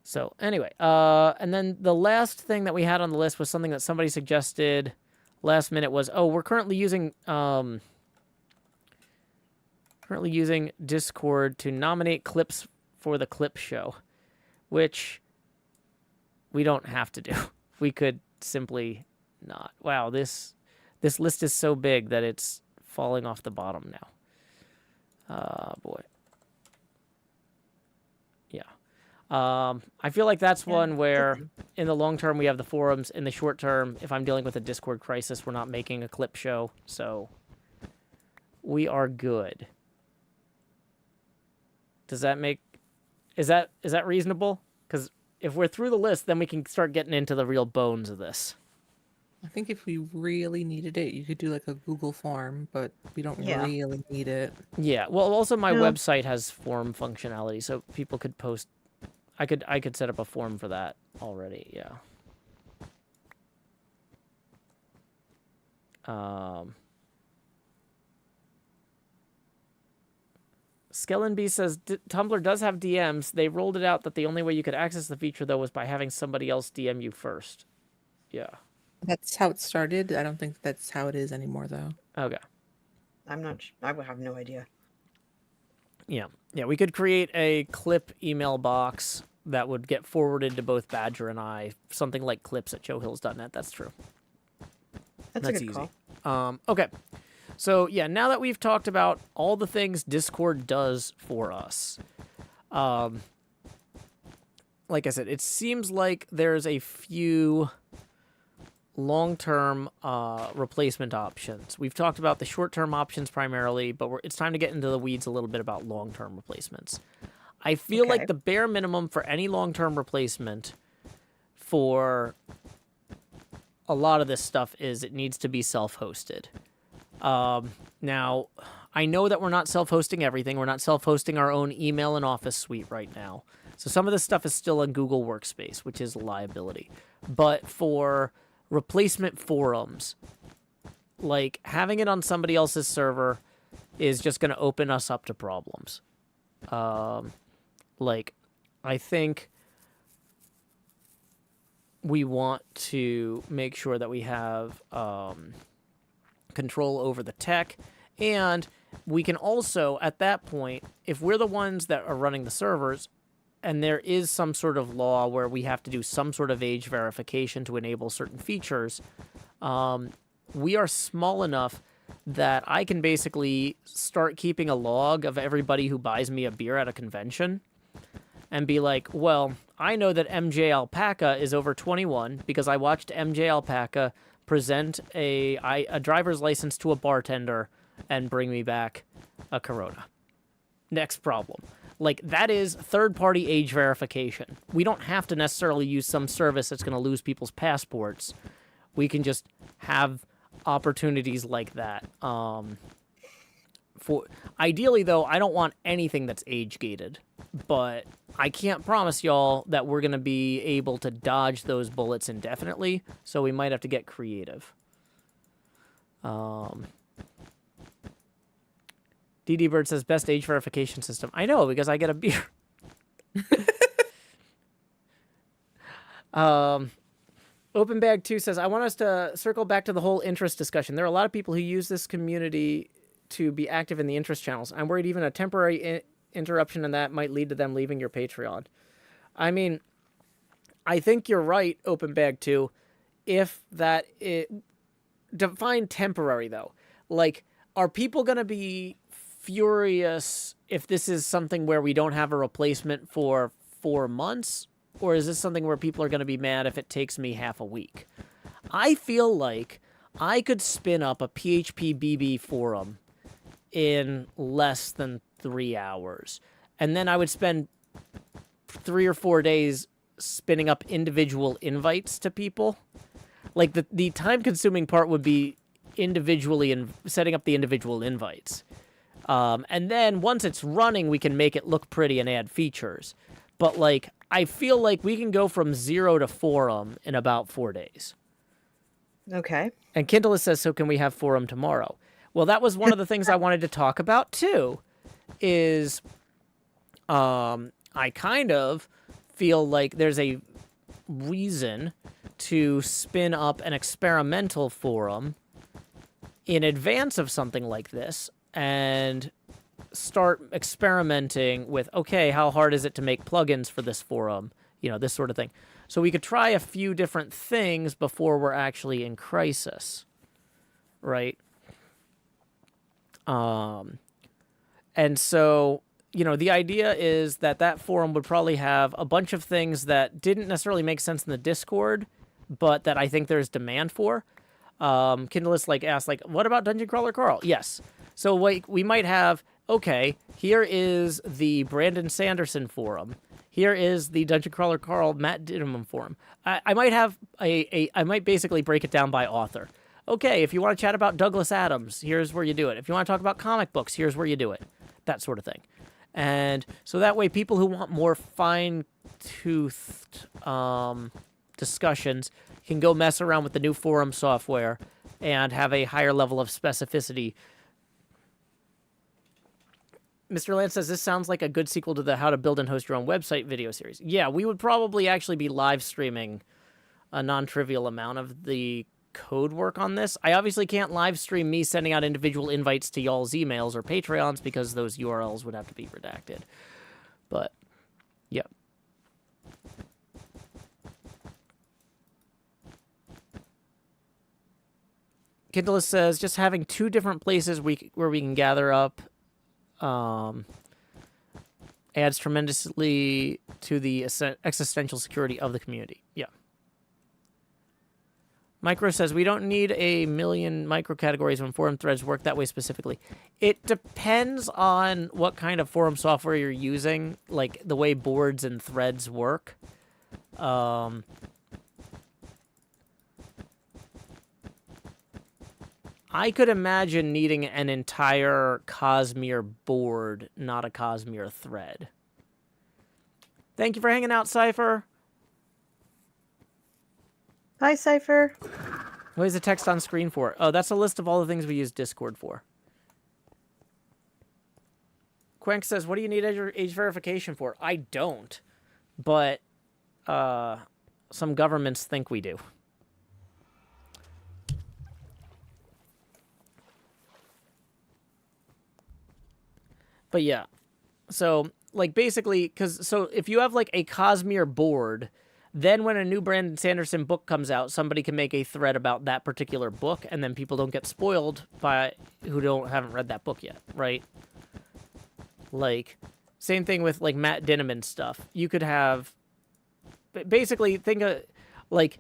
So anyway, and then the last thing that we had on the list was something that somebody suggested last minute was, oh, we're currently using Discord to nominate clips for the clip show, which we don't have to do. We could simply not. Wow, this list is so big that it's falling off the bottom now. Boy. Yeah. I feel like that's one where in the long term we have the forums. In the short term, if I'm dealing with a Discord crisis, we're not making a clip show, so we are good. Does that make... Is that reasonable? Because if we're through the list, then we can start getting into the real bones of this. I think if we really needed it, you could do like a Google form, but we don't really need it. Yeah. Well, also my website has form functionality, so people could post. I could set up a form for that already. Yeah. Skellenby says Tumblr does have DMs. They rolled it out that the only way you could access the feature though was by having somebody else DM you first. Yeah. That's how it started. I don't think that's how it is anymore, though. Okay. I'm not... I would have no idea. Yeah. Yeah, we could create a clip email box that would get forwarded to both Badger and I. Something like clips@joehills.net. That's true. That's a good easy. call. Okay. So, yeah, now that we've talked about all the things Discord does for us, like I said, it seems like there's a few long-term replacement options. We've talked about the short-term options primarily, but it's time to get into the weeds a little bit about long-term replacements. I feel like the bare minimum for any long-term replacement for a lot of this stuff is it needs to be self-hosted. Now, I know that we're not self-hosting everything. We're not self-hosting our own email and Office suite right now. So some of this stuff is still in Google Workspace, which is a liability. But for replacement forums, like having it on somebody else's server is just going to open us up to problems. Like, I think we want to make sure that we have control over the tech, and we can also, at that point, if we're the ones that are running the servers, and there is some sort of law where we have to do some sort of age verification to enable certain features, we are small enough that I can basically start keeping a log of everybody who buys me a beer at a convention and be like, well, I know that MJ Alpaca is over 21 because I watched MJ Alpaca present a driver's license to a bartender and bring me back a Corona. Next problem. Like, that is third-party age verification. We don't have to necessarily use some service that's going to lose people's passports. We can just have opportunities like that. Ideally, though, I don't want anything that's age-gated. But I can't promise y'all that we're going to be able to dodge those bullets indefinitely, so we might have to get creative. DD Bird says, best age verification system. I know, because I get a beer. Open Bag 2 says, I want us to circle back to the whole interest discussion. There are a lot of people who use this community to be active in the interest channels. I'm worried even a temporary interruption in that might lead to them leaving your Patreon. I mean, I think you're right, Open Bag 2, if that... Define temporary, though. Like, are people going to be furious if this is something where we don't have a replacement for 4 months? Or is this something where people are going to be mad if it takes me half a week? I feel like I could spin up a PHP BB forum in less than 3 hours. And then I would spend 3 or 4 days spinning up individual invites to people. Like, the time-consuming part would be individually and setting up the individual invites. And then once it's running, we can make it look pretty and add features. But, like, I feel like we can go from 0 to forum in about 4 days. Okay. And Kindle says, so can we have forum tomorrow? Well, that was one of the things I wanted to talk about, too, is I kind of feel like there's a reason to spin up an experimental forum in advance of something like this and start experimenting with, okay, how hard is it to make plugins for this forum? You know, this sort of thing. So we could try a few different things before we're actually in crisis, right? And so, you know, the idea is that that forum would probably have a bunch of things that didn't necessarily make sense in the Discord, but that I think there's demand for. Kindleist asked, what about Dungeon Crawler Carl? Yes. So we might have, okay, here is the Brandon Sanderson forum. Here is the Dungeon Crawler Carl Matt Dittman forum. I might have I might basically break it down by author. Okay, if you want to chat about Douglas Adams, here's where you do it. If you want to talk about comic books, here's where you do it. That sort of thing. And so that way people who want more fine-toothed discussions can go mess around with the new forum software and have a higher level of specificity. Mr. Lance says, this sounds like a good sequel to the How to Build and Host Your Own Website video series. Yeah, we would probably actually be live streaming a non-trivial amount of the code work on this. I obviously can't live stream me sending out individual invites to y'all's emails or Patreons because those URLs would have to be redacted. But, yeah. Kindle says, just having 2 different places where we can gather up adds tremendously to the existential security of the community. Yeah. Micro says, we don't need a million micro categories when forum threads work that way specifically. It depends on what kind of forum software you're using, like the way boards and threads work. I could imagine needing an entire Cosmere board, not a Cosmere thread. Thank you for hanging out, Cypher. Hi, Cypher. What is the text on screen for? Oh, that's a list of all the things we use Discord for. Quenk says, what do you need age verification for? I don't, but some governments think we do. But yeah, so like basically, so if you have like a Cosmere board, then when a new Brandon Sanderson book comes out, somebody can make a thread about that particular book, and then people don't get spoiled by who haven't read that book yet, right? Like, same thing with like Matt Dinniman stuff. You could have, basically think of like,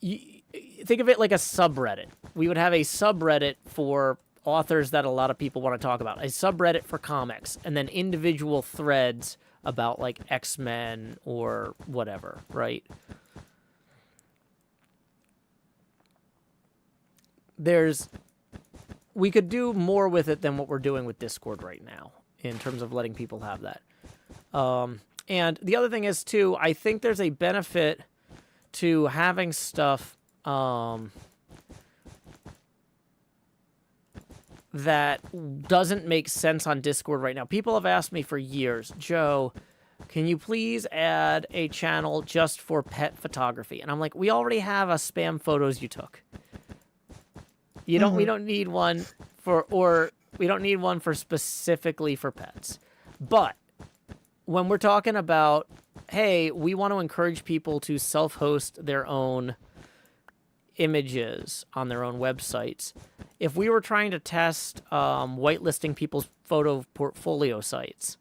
think of it like a subreddit. We would have a subreddit for authors that a lot of people want to talk about, a subreddit for comics, and then individual threads about like X-Men or whatever, right? We could do more with it than what we're doing with Discord right now in terms of letting people have that. And the other thing is too, I think there's a benefit to having stuff that doesn't make sense on Discord right now. People have asked me for years, Joe, can you please add a channel just for pet photography? And I'm like, we already have a spam photos you took. We don't need one we don't need one for specifically for pets. But when we're talking about, hey, we want to encourage people to self-host their own images on their own websites. If we were trying to test whitelisting people's photo portfolio sites,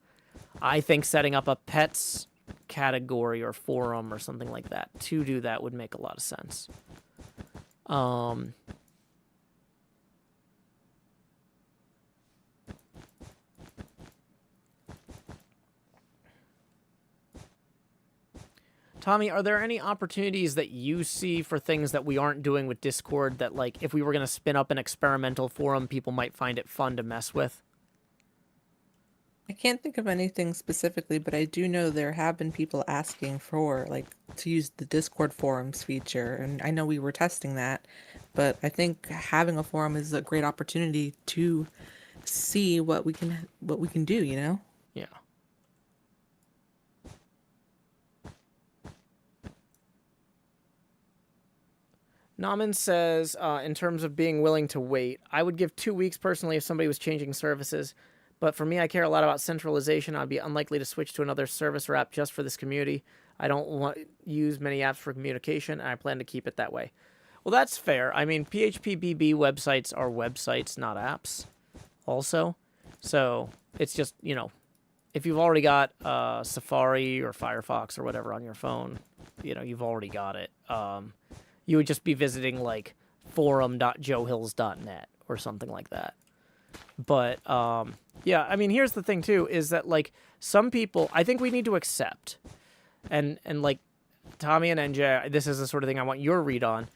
I think setting up a pets category or forum or something like that to do that would make a lot of sense. Tommy, are there any opportunities that you see for things that we aren't doing with Discord that, like, if we were going to spin up an experimental forum, people might find it fun to mess with? I can't think of anything specifically, but I do know there have been people asking for, like, to use the Discord forums feature, and I know we were testing that, but I think having a forum is a great opportunity to see what we can do, you know? Yeah. Naman says, in terms of being willing to wait, I would give 2 weeks personally if somebody was changing services. But for me, I care a lot about centralization. I'd be unlikely to switch to another service or app just for this community. I don't want to use many apps for communication, and I plan to keep it that way. Well, that's fair. I mean, PHPBB websites are websites, not apps, also. So it's just, you know, if you've already got Safari or Firefox or whatever on your phone, you know, you've already got it. You would just be visiting, like, forum.joehills.net or something like that. But, yeah, I mean, here's the thing, too, is that, like, some people, I think we need to accept, and like, Tommy and NJ, this is the sort of thing I want your read on.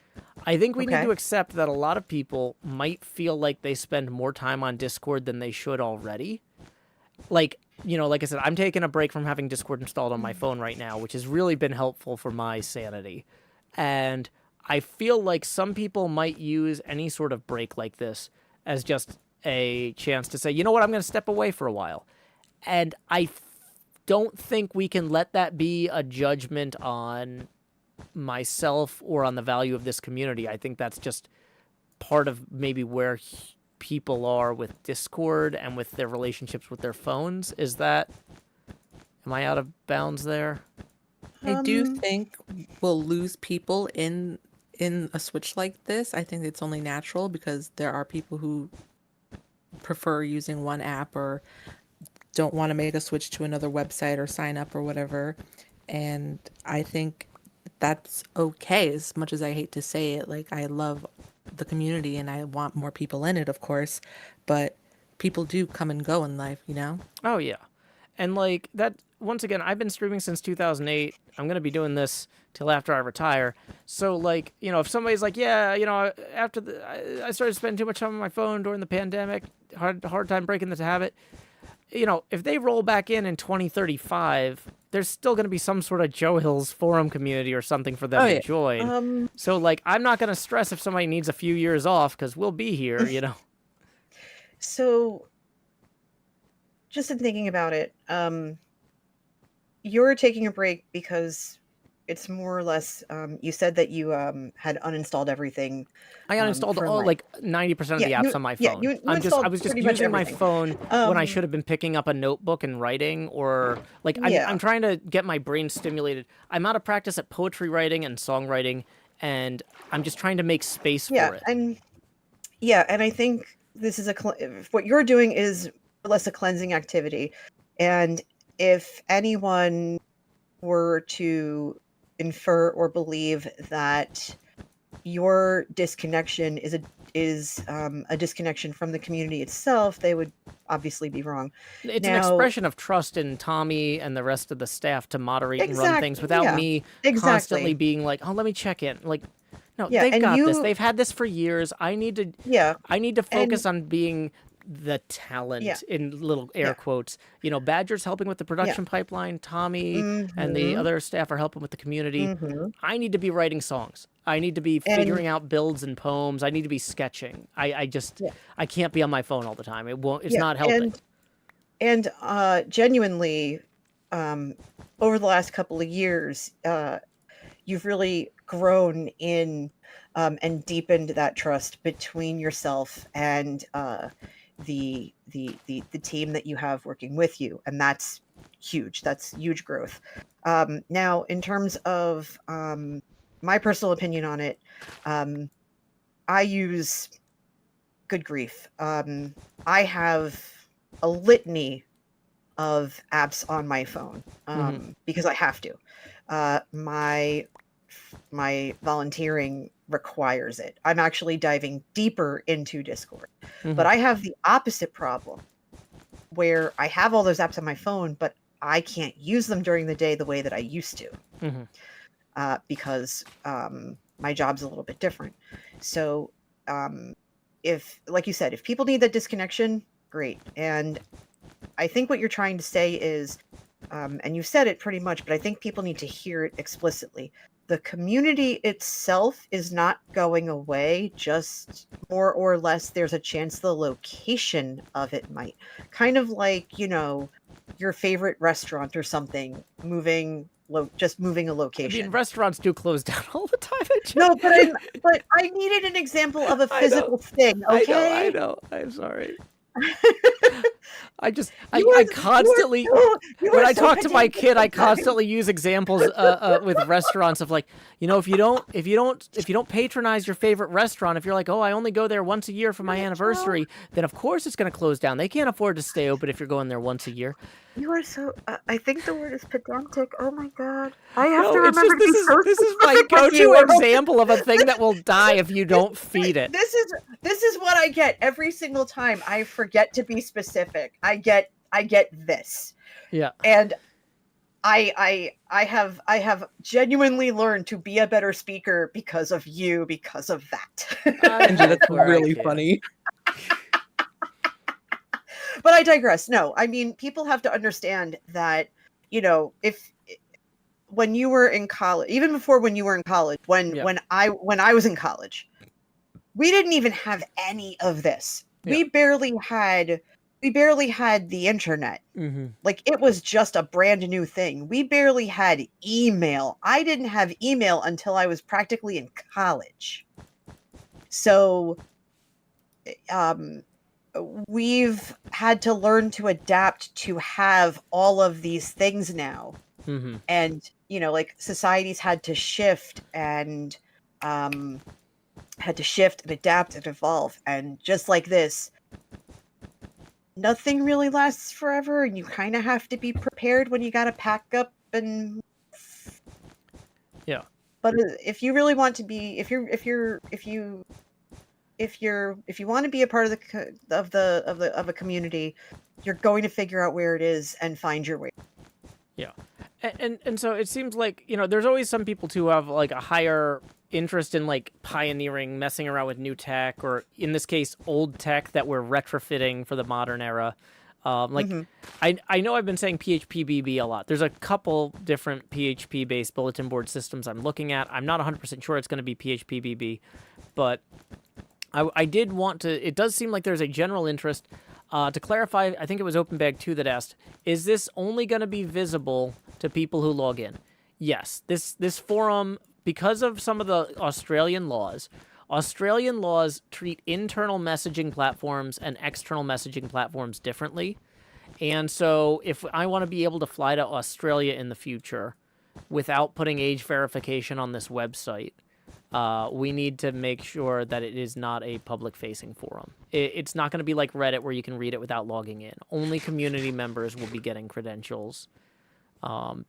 I think we need to accept that a lot of people might feel like they spend more time on Discord than they should already. Like, you know, like I said, I'm taking a break from having Discord installed on my phone right now, which has really been helpful for my sanity. And I feel like some people might use any sort of break like this as just a chance to say, you know what, I'm going to step away for a while. And I don't think we can let that be a judgment on myself or on the value of this community. I think that's just part of maybe where people are with Discord and with their relationships with their phones. Am I out of bounds there? I do think we'll lose people in a switch like this. I think it's only natural because there are people who prefer using one app or don't want to make a switch to another website or sign up or whatever. And I think that's okay, as much as I hate to say it. Like, I love the community and I want more people in it, of course, but people do come and go in life, you know? Oh, yeah. And, like, that, once again, I've been streaming since 2008. I'm going to be doing this till after I retire. So, like, you know, if somebody's like, yeah, you know, after I started spending too much time on my phone during the pandemic, hard time breaking the habit. You know, if they roll back in 2035, there's still going to be some sort of Joe Hill's forum community or something for them to join. So, like, I'm not going to stress if somebody needs a few years off because we'll be here, you know. So, just in thinking about it, you're taking a break because it's more or less, you said that you had uninstalled everything. I uninstalled from, all like 90% of the apps on my phone. you I installed was just pretty much using my everything. phone when I should have been picking up a notebook and writing, or like I'm trying to get my brain stimulated. I'm out of practice at poetry writing and songwriting, and I'm just trying to make space for it. And I think this is what you're doing is more or less a cleansing activity. And if anyone were to infer or believe that your disconnection is a disconnection from the community itself, they would obviously be wrong. It's an expression of trust in Tommy and the rest of the staff to moderate and run things without me constantly being like, oh, let me check in. Like, no, they've got this. They've had this for years. I need to focus on being the talent in little air quotes. You know, Badger's helping with the production pipeline. Tommy and the other staff are helping with the community. I need to be writing songs. I need to be figuring out builds and poems. I need to be sketching. I just I can't be on my phone all the time. It's not helping. And genuinely, over the last couple of years, you've really grown in and deepened that trust between yourself and the team that you have working with you, and that's huge. That's huge growth. Now, in terms of my personal opinion on it, I use, good grief, I have a litany of apps on my phone because I have to. My volunteering requires it. I'm actually diving deeper into Discord. But I have the opposite problem where I have all those apps on my phone, but I can't use them during the day the way that I used to because my job's a little bit different. So if, like you said, if people need that disconnection, great. And I think what you're trying to say is, and you said it pretty much, but I think people need to hear it explicitly. The community itself is not going away, just more or less there's a chance the location of it might. Kind of like, you know, your favorite restaurant or something, just moving a location. I mean, restaurants do close down all the time. No, but I needed an example of a physical thing, okay? I know. I'm sorry. I constantly, when I talk to my kid, I constantly use examples with restaurants of like, you know, if you don't patronize your favorite restaurant, if you're like, oh, I only go there once a year for my anniversary, then of course it's going to close down. They can't afford to stay open if you're going there once a year. You are so. I think the word is pedantic. Oh my god! I have to remember to be so this is my go-to example of a thing that will die if you don't feed it. This is what I get every single time. I forget to be specific. I get this. Yeah. And I have genuinely learned to be a better speaker because of you, because of that. That's really funny. But I digress. No, I mean, people have to understand that, you know, when you were in college, even before when you were in college, when I was in college, we didn't even have any of this. Yeah. We barely had the internet. Like, it was just a brand new thing. We barely had email. I didn't have email until I was practically in college. So, we've had to learn to adapt to have all of these things now. And, you know, like, societies had to shift and adapt and evolve. And just like this, nothing really lasts forever, and you kind of have to be prepared when you got to pack up and. Yeah. But if you really want to be, if you want to be a part of a community, you're going to figure out where it is and find your way. Yeah. And so it seems like, there's always some people too who have like a higher interest in like pioneering, messing around with new tech, or in this case, old tech that we're retrofitting for the modern era. I know I've been saying PHP-BB a lot. There's a couple different PHP-based bulletin board systems I'm looking at. I'm not 100% sure it's going to be PHP-BB, but I did want to. It does seem like there's a general interest. To clarify, I think it was OpenBag2 that asked, is this only going to be visible to people who log in? Yes. This forum, because of some of the Australian laws treat internal messaging platforms and external messaging platforms differently. And so if I want to be able to fly to Australia in the future without putting age verification on this website, we need to make sure that it is not a public-facing forum. It's not going to be like Reddit where you can read it without logging in. Only community members will be getting credentials,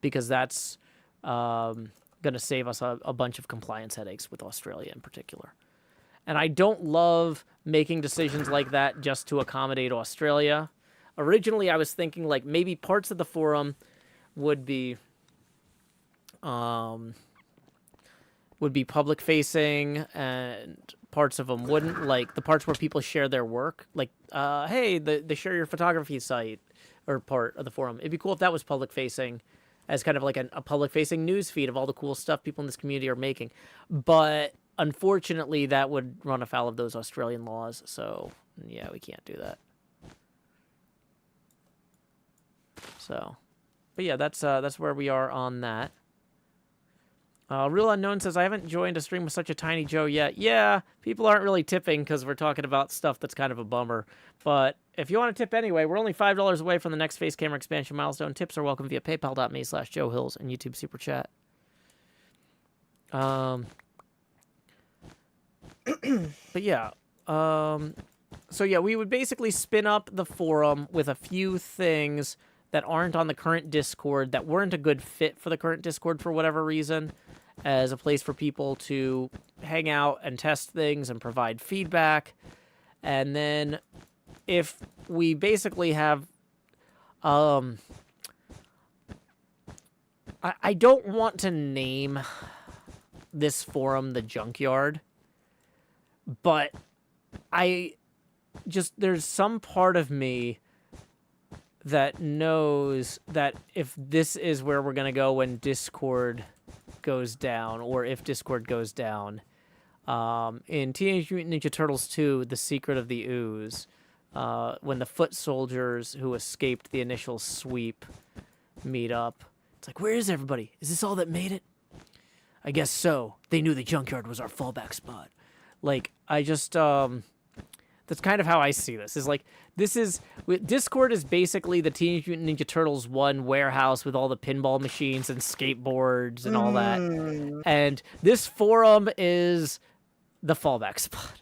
because that's going to save us a bunch of compliance headaches with Australia in particular. And I don't love making decisions like that just to accommodate Australia. Originally, I was thinking like maybe parts of the forum would be public facing and parts of them wouldn't, like the parts where people share their work, like hey, the share your photography site or part of the forum. It'd be cool if that was public facing, as kind of like a public facing news feed of all the cool stuff people in this community are making. But unfortunately that would run afoul of those Australian laws, so yeah, we can't do that. So, but yeah, that's where we are on that. Real Unknown says, I haven't joined a stream with such a tiny Joe yet. Yeah, people aren't really tipping because we're talking about stuff that's kind of a bummer. But if you want to tip anyway, we're only $5 away from the next face camera expansion milestone. Tips are welcome via paypal.me/JoeHills and YouTube Super Chat. But yeah. So yeah, we would basically spin up the forum with a few things that aren't on the current Discord, that weren't a good fit for the current Discord for whatever reason, as a place for people to hang out and test things and provide feedback. And then if we basically have... I don't want to name this forum the Junkyard, but there's some part of me that knows that if this is where we're going to go when Discord goes down, or if Discord goes down, in Teenage Mutant Ninja Turtles 2, The Secret of the Ooze, when the foot soldiers who escaped the initial sweep meet up, it's like, where is everybody? Is this all that made it? I guess so. They knew the Junkyard was our fallback spot. Like, I just... that's kind of how I see this. Is like, Discord is basically the Teenage Mutant Ninja Turtles 1 warehouse with all the pinball machines and skateboards and all that. And this forum is the fallback spot.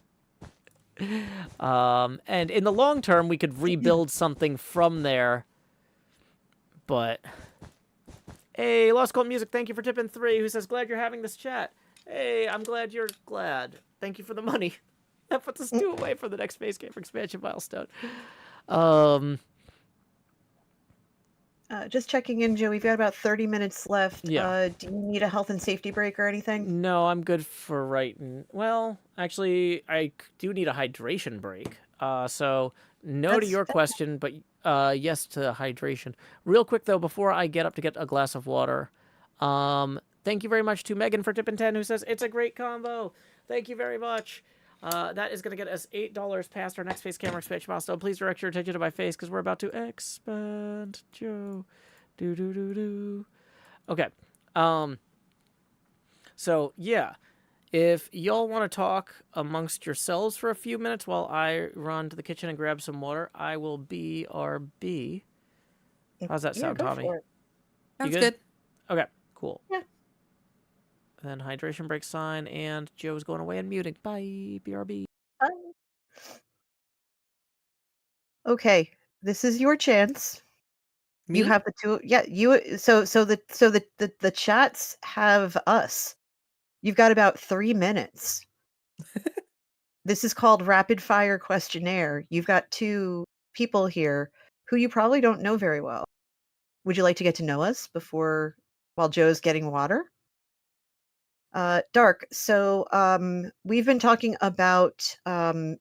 And in the long term, we could rebuild something from there. But, hey, Lost Cult Music, thank you for tipping 3, who says, glad you're having this chat. Hey, I'm glad you're glad. Thank you for the money. That puts us 2 away from the next Space Camper expansion milestone. Just checking in, Joe. We've got about 30 minutes left. Yeah. Do you need a health and safety break or anything? No, I'm good for right now. Well, actually, I do need a hydration break. So no to your question, but yes to hydration. Real quick, though, before I get up to get a glass of water, thank you very much to Megan for tipping 10, who says, it's a great combo. Thank you very much. That is going to get us $8 past our next face camera expansion milestone. Please direct your attention to my face because we're about to expand, Joe. Do. Okay. So, yeah. If y'all want to talk amongst yourselves for a few minutes while I run to the kitchen and grab some water, I will BRB. How's that sound, Tommy? Sounds good? Okay, cool. Yeah. Then hydration break sign, and Joe's going away and muting. Bye, BRB. Bye. Okay, this is your chance. Me? You have the 2. Yeah, you. So the chats have us. You've got about 3 minutes. This is called rapid fire questionnaire. You've got 2 people here who you probably don't know very well. would you like to get to know us while Joe's getting water? Dark. So we've been talking about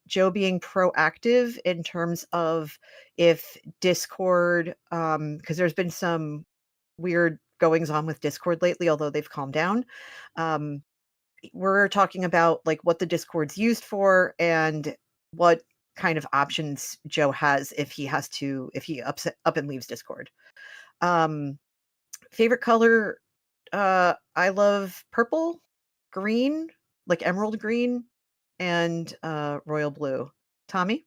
Joe being proactive in terms of if Discord, because there's been some weird goings on with Discord lately, although they've calmed down. We're talking about like what the Discord's used for and what kind of options Joe has if he up and leaves Discord. Favorite color, I love purple, green, like emerald green, and royal blue. Tommy?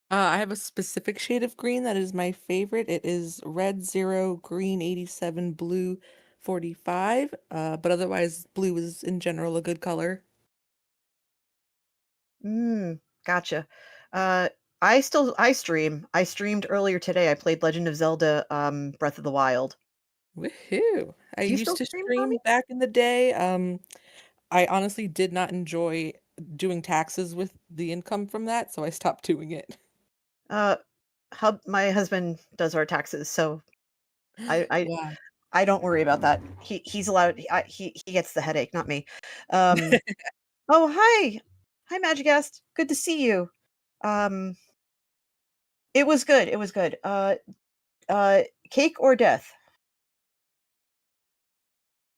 I have a specific shade of green that is my favorite. It is red 0, green 87, blue 45. But otherwise, blue is in general a good color. Gotcha. I stream. I streamed earlier today. I played Legend of Zelda Breath of the Wild. Woohoo! I Do you used still to stream, stream Tommy? back in the day. I honestly did not enjoy doing taxes with the income from that, so I stopped doing it. My husband does our taxes, so I Wow. I don't worry about that. He's allowed. He gets the headache, not me. Oh, hi, Magicast. Good to see you. It was good. It was good. Cake or death?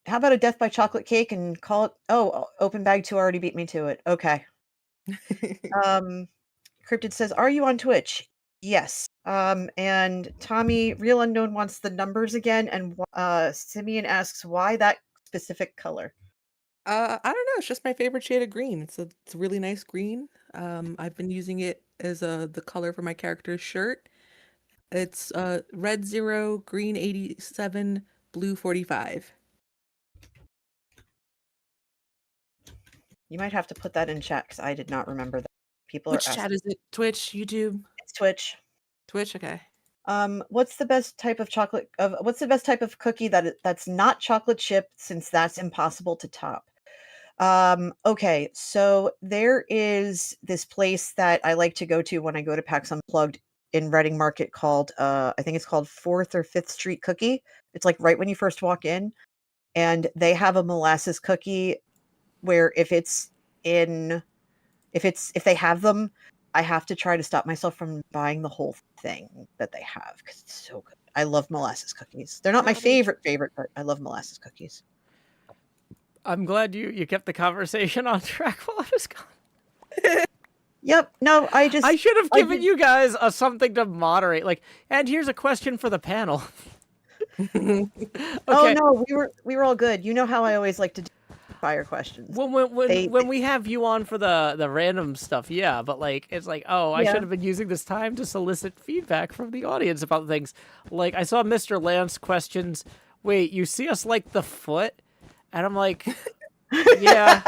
How about a death by chocolate cake and call it? Oh, open bag 2 already beat me to it. Okay. Cryptid says, "Are you on Twitch?" Yes. And Tommy, Real Unknown wants the numbers again, and Simeon asks why that specific color. I don't know. It's just my favorite shade of green. It's a really nice green. I've been using it as the color for my character's shirt. It's red 0, green 87, blue 45. You might have to put that in chat because I did not remember that. People Which are chat asking. is it? Twitch, YouTube? It's Twitch. Twitch, okay. What's the best type of cookie that's not chocolate chip since that's impossible to top? Okay, so there is this place that I like to go to when I go to PAX Unplugged in Reading Market called I think it's called 4th or 5th Street Cookie. It's like right when you first walk in, and they have a molasses cookie where if they have them, I have to try to stop myself from buying the whole thing that they have because it's so good. I love molasses cookies. They're not my favorite, but I love molasses cookies. I'm glad you kept the conversation on track while I was gone. Yep. No, I should have given you guys something to moderate. Like, and here's a question for the panel. Okay. Oh no, we were all good. You know how I always like to do fire questions. When we have you on for the random stuff, yeah, but like it's like, oh, I should have been using this time to solicit feedback from the audience about things. Like I saw Mr. Lance questions. Wait, you see us like the foot? And I'm like, yeah,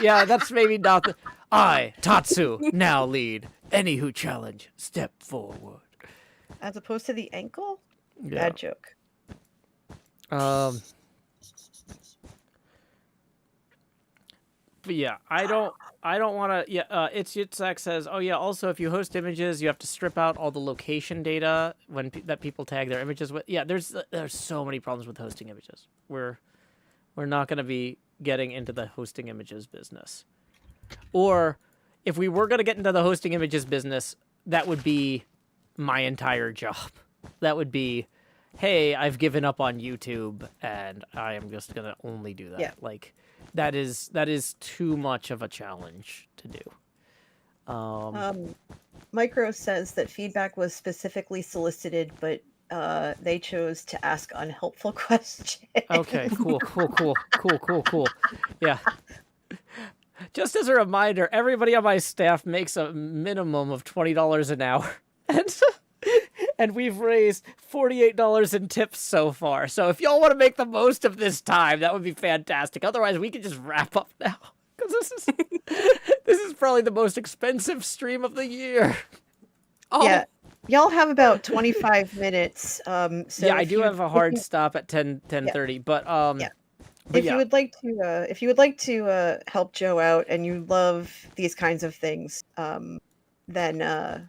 that's maybe not the. I, Tatsu, now lead. Any who challenge, step forward. As opposed to the ankle? Yeah. Bad joke. But yeah, I don't want to. Yeah, it's Yitzhak says, oh yeah. Also, if you host images, you have to strip out all the location data that people tag their images with. Yeah, there's so many problems with hosting images. We're not going to be getting into the hosting images business. Or if we were going to get into the hosting images business, that would be my entire job. That would be, hey, I've given up on YouTube and I am just going to only do that. Yeah. Like that is too much of a challenge to do. Micro says that feedback was specifically solicited, but they chose to ask unhelpful questions. Okay, cool. Yeah. Just as a reminder, everybody on my staff makes a minimum of $20 an hour. And we've raised $48 in tips so far. So if y'all want to make the most of this time, that would be fantastic. Otherwise, we can just wrap up now. Because this is probably the most expensive stream of the year. Oh. Yeah. Y'all have about 25 minutes. So yeah, I do have a hard stop at 10:30, yeah. But yeah. If you would like to help Joe out and you love these kinds of things, then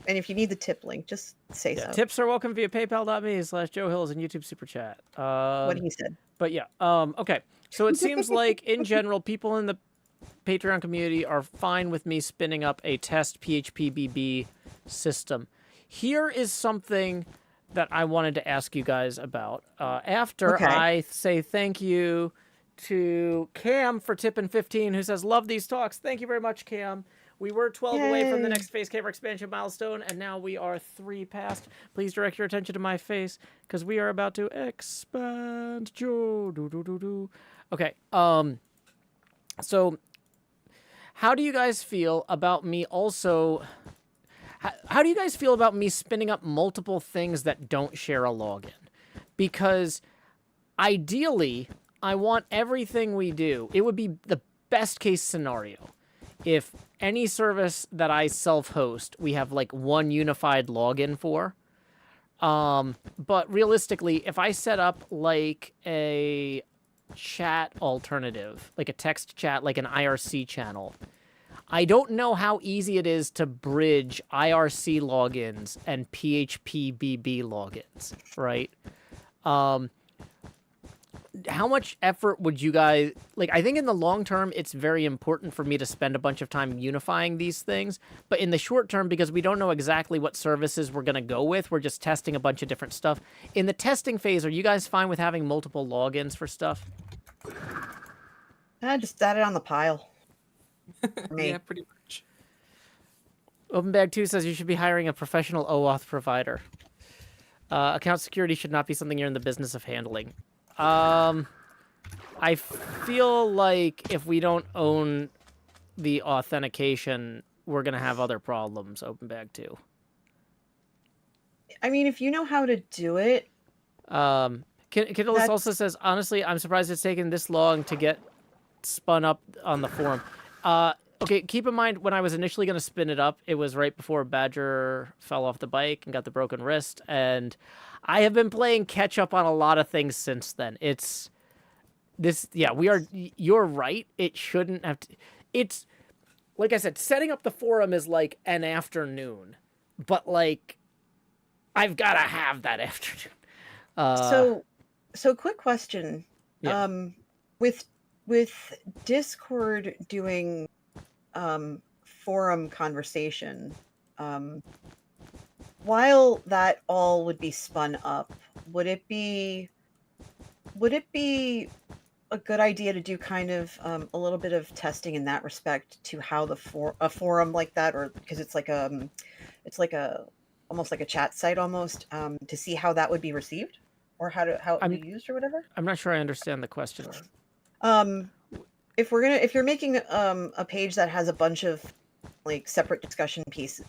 And if you need the tip link, just say so. Tips are welcome via paypal.me/Joe Hills and YouTube Super Chat. What he said. But yeah, okay. So it seems like, in general, people in the Patreon community are fine with me spinning up a test PHP-BB system. Here is something that I wanted to ask you guys about. After I say thank you to Cam for tipping 15, who says, love these talks. Thank you very much, Cam. We were 12 away from the next face camera expansion milestone, and now we are 3 past. Please direct your attention to my face, because we are about to expand. Okay, so how do you guys feel about me also... How do you guys feel about me spinning up multiple things that don't share a login? Because ideally, I want everything we do... It would be the best case scenario if any service that I self-host, we have like one unified login for. But realistically, if I set up like a chat alternative, like a text chat, like an IRC channel, I don't know how easy it is to bridge IRC logins and PHP-BB logins, right? How much effort would you guys... Like, I think in the long term, it's very important for me to spend a bunch of time unifying these things. But in the short term, because we don't know exactly what services we're going to go with, we're just testing a bunch of different stuff. In the testing phase, are you guys fine with having multiple logins for stuff? Just add it on the pile. Yeah, pretty much. OpenBag2 says you should be hiring a professional OAuth provider. Account security should not be something you're in the business of handling. I feel like if we don't own the authentication, we're going to have other problems, OpenBag2. I mean, if you know how to do it... Kindles also says, honestly, I'm surprised it's taken this long to get spun up on the forum. Okay, keep in mind, when I was initially going to spin it up, it was right before Badger fell off the bike and got the broken wrist, and I have been playing catch-up on a lot of things since then. You're right, it shouldn't have to... It's, like I said, setting up the forum is like an afternoon, but, like, I've got to have that afternoon. So quick question. Yeah. With Discord doing forum conversation, while that all would be spun up, would it be a good idea to do kind of a little bit of testing in that respect to how a forum like that, or because it's like almost like a chat site almost, to see how that would be received or how it would be used or whatever? I'm not sure I understand the question. If you're making a page that has a bunch of like separate discussion pieces,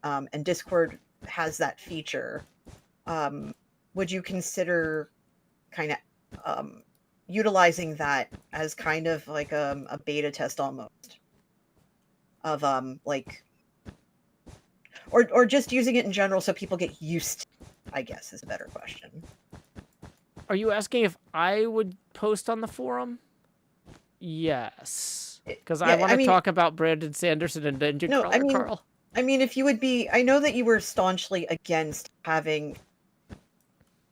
and Discord has that feature, would you consider kind of utilizing that as kind of like a beta test almost of like, or just using it in general so people get used to it, I guess is a better question. Are you asking if I would post on the forum? Yes, because I want to talk about Brandon Sanderson and Dungeon Crawler Carl. I mean, if you would be... I know that you were staunchly against having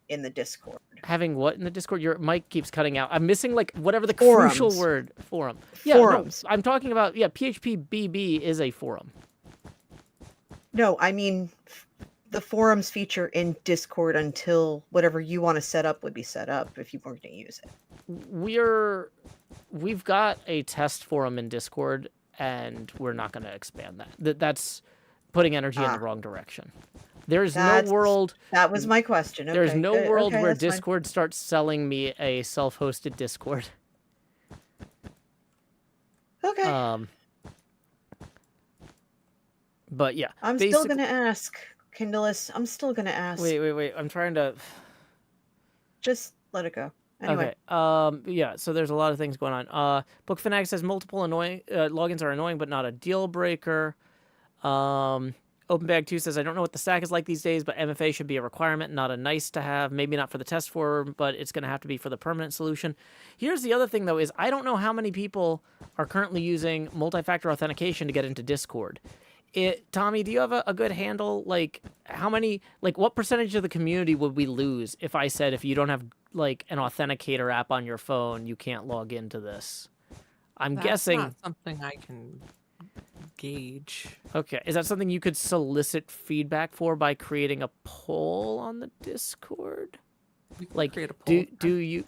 in the Discord. Having what in the Discord? Your mic keeps cutting out. I'm missing, like, whatever the Forums. crucial word. Forum. Yeah, Forums. No, I'm talking about... Yeah, PHP-BB is a forum. No, I mean the forums feature in Discord until whatever you want to set up would be set up if you weren't going to use it. We've got a test forum in Discord, and we're not going to expand that. That's putting energy in the wrong direction. There's no world... That was my question. Okay, there's no world where Discord fine. starts selling me a self-hosted Discord. Okay. But yeah. I'm still going to ask, Kindleus. I'm still going to ask. Wait. I'm trying to... Just let it go. Anyway. Okay. Yeah, so there's a lot of things going on. Book Fanatic says multiple annoying logins are annoying, but not a deal breaker. OpenBag2 says, I don't know what the stack is like these days, but MFA should be a requirement, not a nice to have. Maybe not for the test forum, but it's going to have to be for the permanent solution. Here's the other thing, though, is I don't know how many people are currently using multi-factor authentication to get into Discord. Tommy, do you have a good handle? Like, how many, like, what percentage of the community would we lose if I said if you don't have, like, an authenticator app on your phone, you can't log into this? I'm guessing... That's not something I can gauge. Okay, is that something you could solicit feedback for by creating a poll on the Discord? We can Like, create a poll. do you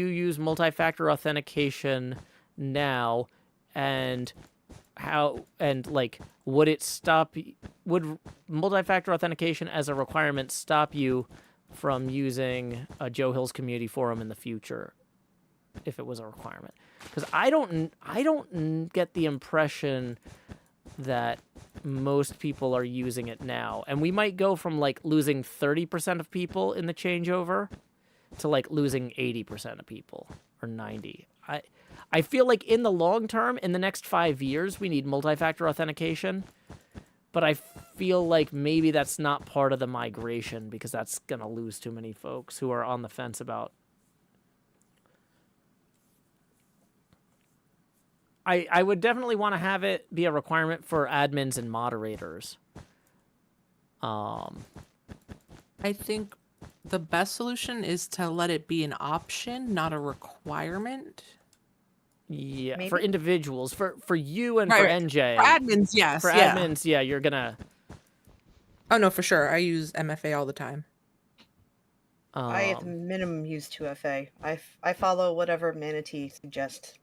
use multi-factor authentication now, and how, and like, would multi-factor authentication as a requirement stop you from using a Joe Hill's community forum in the future if it was a requirement? Because I don't get the impression that most people are using it now, and we might go from like losing 30% of people in the changeover to like losing 80% of people, or 90. I feel like in the long term, in the next 5 years, we need multi-factor authentication, but I feel like maybe that's not part of the migration because that's gonna lose too many folks who are on the fence about. I would definitely want to have it be a requirement for admins and moderators. I think the best solution is to let it be an option, not a requirement. Yeah, Maybe? for individuals, for you and for NJ. For admins, yes. For admins, yeah, you're gonna... Oh, no, for sure. I use MFA all the time. I at the minimum use 2FA. I follow whatever Manatee suggests.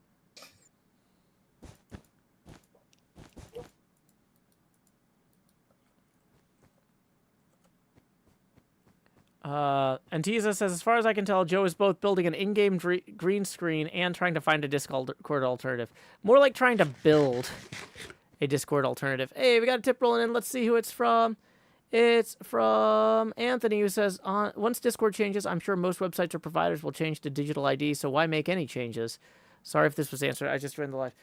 Antiza says, as far as I can tell, Joe is both building an in-game green screen and trying to find a Discord alternative. More like trying to build a Discord alternative. Hey, we got a tip rolling in. Let's see who it's from. It's from Anthony, who says, once Discord changes, I'm sure most websites or providers will change to digital ID, so why make any changes? Sorry if this was answered. I just ran the live.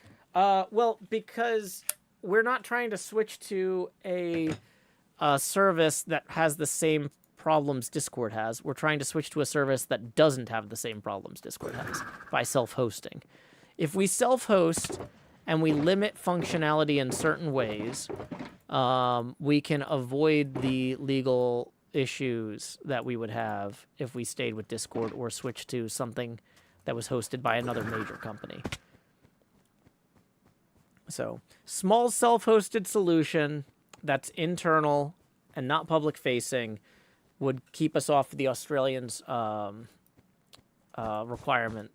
Well, because we're not trying to switch to a service that has the same problems Discord has. We're trying to switch to a service that doesn't have the same problems Discord has by self-hosting. If we self-host and we limit functionality in certain ways, we can avoid the legal issues that we would have if we stayed with Discord or switched to something that was hosted by another major company. So, small self-hosted solution that's internal and not public-facing would keep us off the Australians' requirement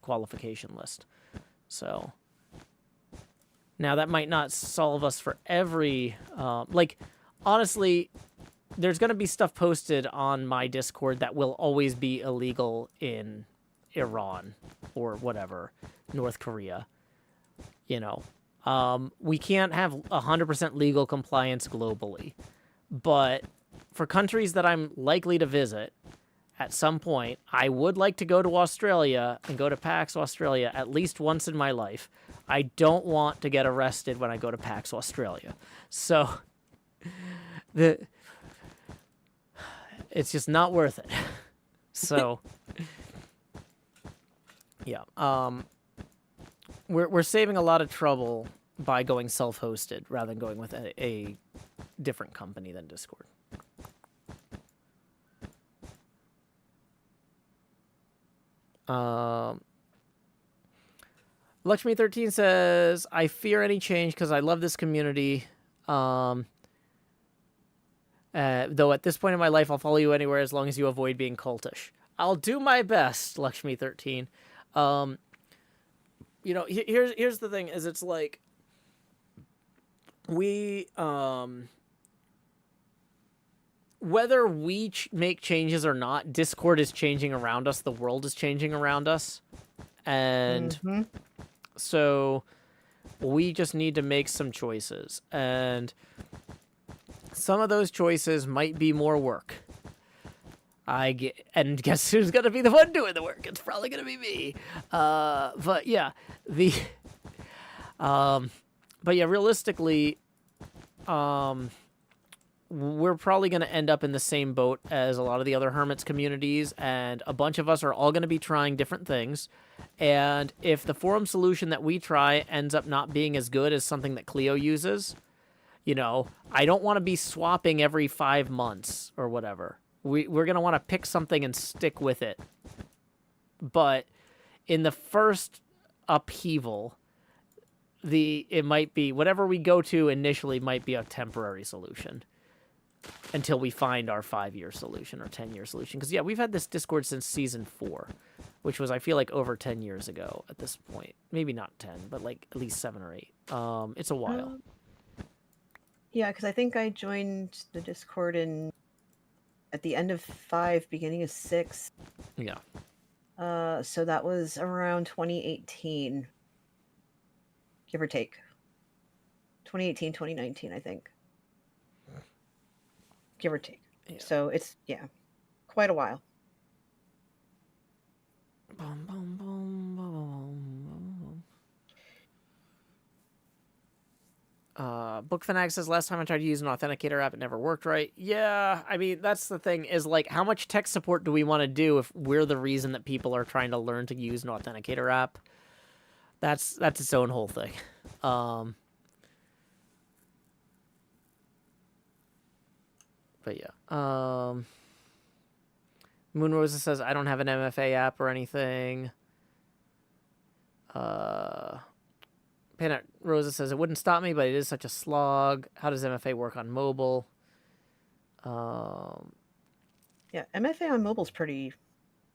qualification list. So now that might not solve us for every like, honestly, there's going to be stuff posted on my Discord that will always be illegal in Iran or whatever, North Korea. You know, we can't have 100% legal compliance globally, but for countries that I'm likely to visit at some point, I would like to go to Australia and go to PAX Australia at least once in my life. I don't want to get arrested when I go to PAX Australia. So it's just not worth it. So yeah, we're saving a lot of trouble by going self-hosted rather than going with a different company than Discord. Lakshmi13 says, I fear any change because I love this community. Though at this point in my life, I'll follow you anywhere as long as you avoid being cultish. I'll do my best, Lakshmi13. You know, here's the thing, is it's like, we, whether we make changes or not, Discord is changing around us. The world is changing around us. And so we just need to make some choices. And some of those choices might be more work. And guess who's going to be the one doing the work? It's probably going to be me. But yeah, but yeah, realistically, we're probably going to end up in the same boat as a lot of the other hermits communities, and a bunch of us are all going to be trying different things. And if the forum solution that we try ends up not being as good as something that Cleo uses, you know, I don't want to be swapping every 5 months or whatever. We're going to want to pick something and stick with it. But in the first upheaval, it might be whatever we go to initially might be a temporary solution until we find our 5-year solution or 10-year solution. Because, yeah, we've had this Discord since season 4, which was, I feel like, over 10 years ago at this point. Maybe not 10, but like at least 7 or 8. It's a while. Yeah, because I think I joined the Discord at the end of 5, beginning of 6. Yeah. So that was around 2018, give or take. 2018, 2019, I think. Give or take. Yeah. So it's, yeah, quite a while. Boom, boom, boom, boom, boom. Book Fanatic says, last time I tried to use an authenticator app, it never worked right. Yeah, I mean, that's the thing, is like, how much tech support do we want to do if we're the reason that people are trying to learn to use an authenticator app? That's its own whole thing. But yeah. Moon Rosa says, I don't have an MFA app or anything. Peanut Rosa says, it wouldn't stop me, but it is such a slog. How does MFA work on mobile? Yeah, MFA on mobile is pretty...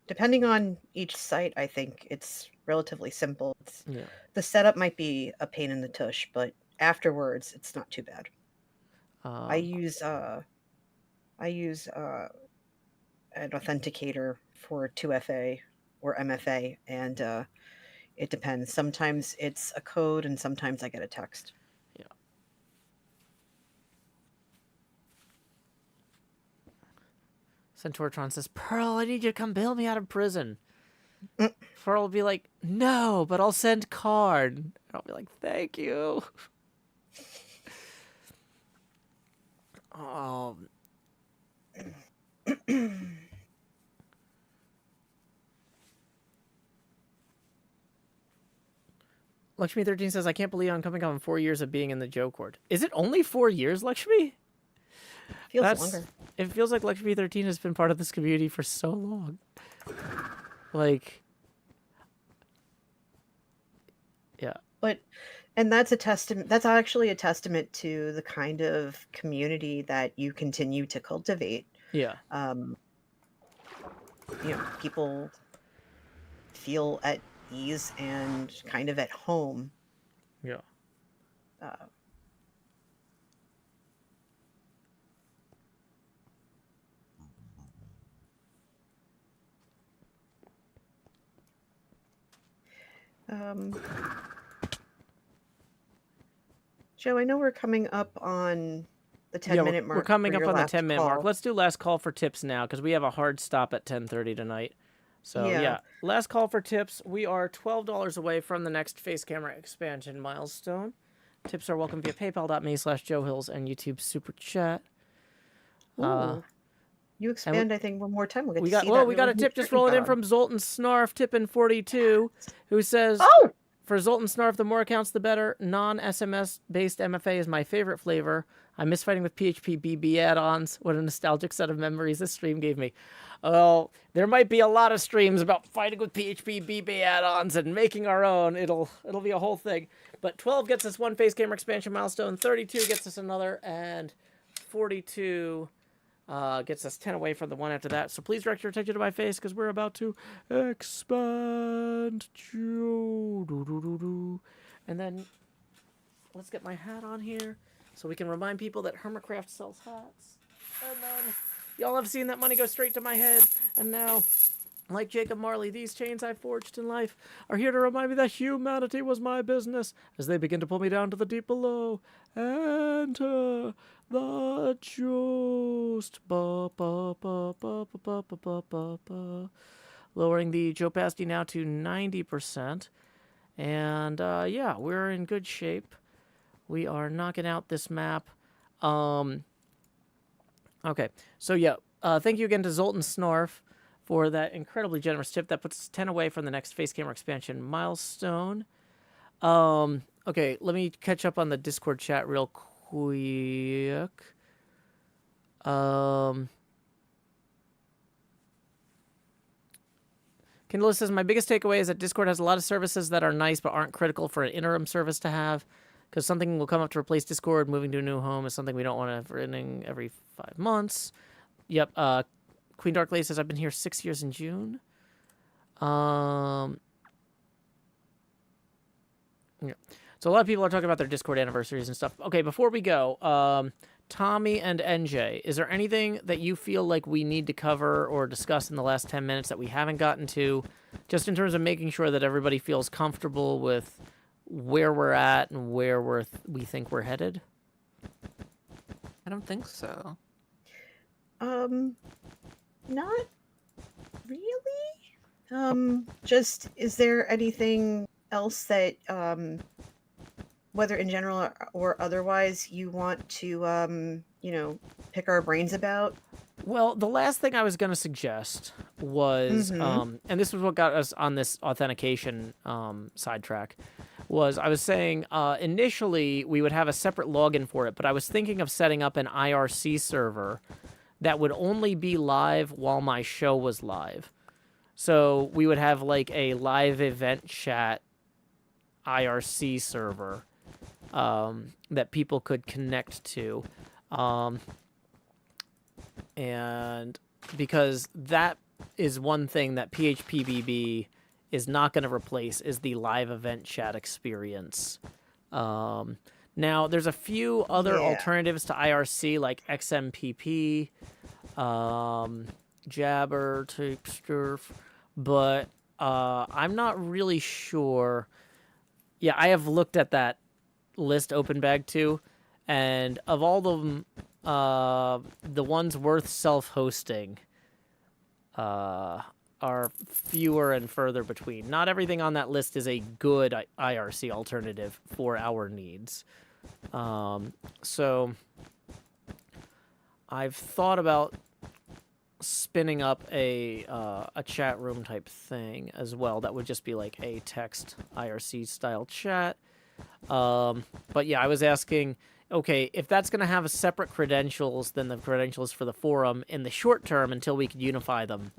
Depending on each site, I think it's relatively simple. Yeah. The setup might be a pain in the tush, but afterwards, it's not too bad. I use an authenticator for 2FA or MFA, and it depends. Sometimes it's a code, and sometimes I get a text. Yeah. Centauratron says, Pearl, I need you to come bail me out of prison. Pearl will be like, no, but I'll send card. And I'll be like, thank you. Lakshmi13 says, I can't believe I'm coming on 4 years of being in the Joe Court. Is it only 4 years, Lakshmi? Feels longer. It feels like Lakshmi13 has been part of this community for so long. Like, yeah. And that's a testament. That's actually a testament to the kind of community that you continue to cultivate. Yeah. People feel at ease and kind of at home. Yeah. Joe, I know we're coming up on the 10-minute mark. We're coming up on the 10-minute mark. Call. Let's do last call for tips now, because we have a hard stop at 10:30 tonight. So, yeah. Last call for tips. We are $12 away from the next face camera expansion milestone. Tips are welcome via paypal.me/JoeHills and YouTube Super Chat. You expand, I think, one more time. We got a tip just rolling in from Zoltan Snarf, tipping 42, who says, for Zoltan Snarf, the more accounts, the better. Non-SMS-based MFA is my favorite flavor. I miss fighting with PHP BB add-ons. What a nostalgic set of memories this stream gave me. Oh, there might be a lot of streams about fighting with PHP BB add-ons and making our own. It'll be a whole thing. But 12 gets us one face camera expansion milestone. 32 gets us another. And 42... gets us 10 away from the one after that. So please direct your attention to my face, because we're about to expand. And then let's get my hat on here so we can remind people that Hermitcraft sells hats. And then y'all have seen that money go straight to my head. And now, like Jacob Marley, these chains I forged in life are here to remind me that humanity was my business as they begin to pull me down to the deep below. Enter the Jost. Lowering the Jopasti now to 90%. And yeah, we're in good shape. We are knocking out this map. Okay. So, yeah, thank you again to Zoltan Snorf for that incredibly generous tip. That puts us 10 away from the next face camera expansion milestone. Okay, let me catch up on the Discord chat real quick. Kindle says, my biggest takeaway is that Discord has a lot of services that are nice but aren't critical for an interim service to have, because something will come up to replace Discord. Moving to a new home is something we don't want to have running every 5 months. Yep. Queen Darklady says, I've been here 6 years in June. Yeah. So a lot of people are talking about their Discord anniversaries and stuff. Okay, before we go, Tommy and NJ, is there anything that you feel like we need to cover or discuss in the last 10 minutes that we haven't gotten to, just in terms of making sure that everybody feels comfortable with where we're at and where we think we're headed? I don't think so. Not really. Just, is there anything else that, whether in general or otherwise, you want to, pick our brains about? Well, the last thing I was going to suggest was, and this was what got us on this authentication sidetrack, was I was saying initially we would have a separate login for it, but I was thinking of setting up an IRC server that would only be live while my show was live. So we would have like a live event chat IRC server that people could connect to. And because that is one thing that PHPBB is not going to replace, is the live event chat experience. Now, there's a few other alternatives to IRC, like XMPP, Jabber, Tapester, but I'm not really sure. Yeah, I have looked at that list OpenBag too, and of all of them, the ones worth self-hosting are fewer and further between. Not everything on that list is a good IRC alternative for our needs. So I've thought about spinning up a chat room type thing as well. That would just be like a text IRC style chat. But yeah, I was asking, okay, if that's going to have a separate credentials than the credentials for the forum in the short term until we could unify them,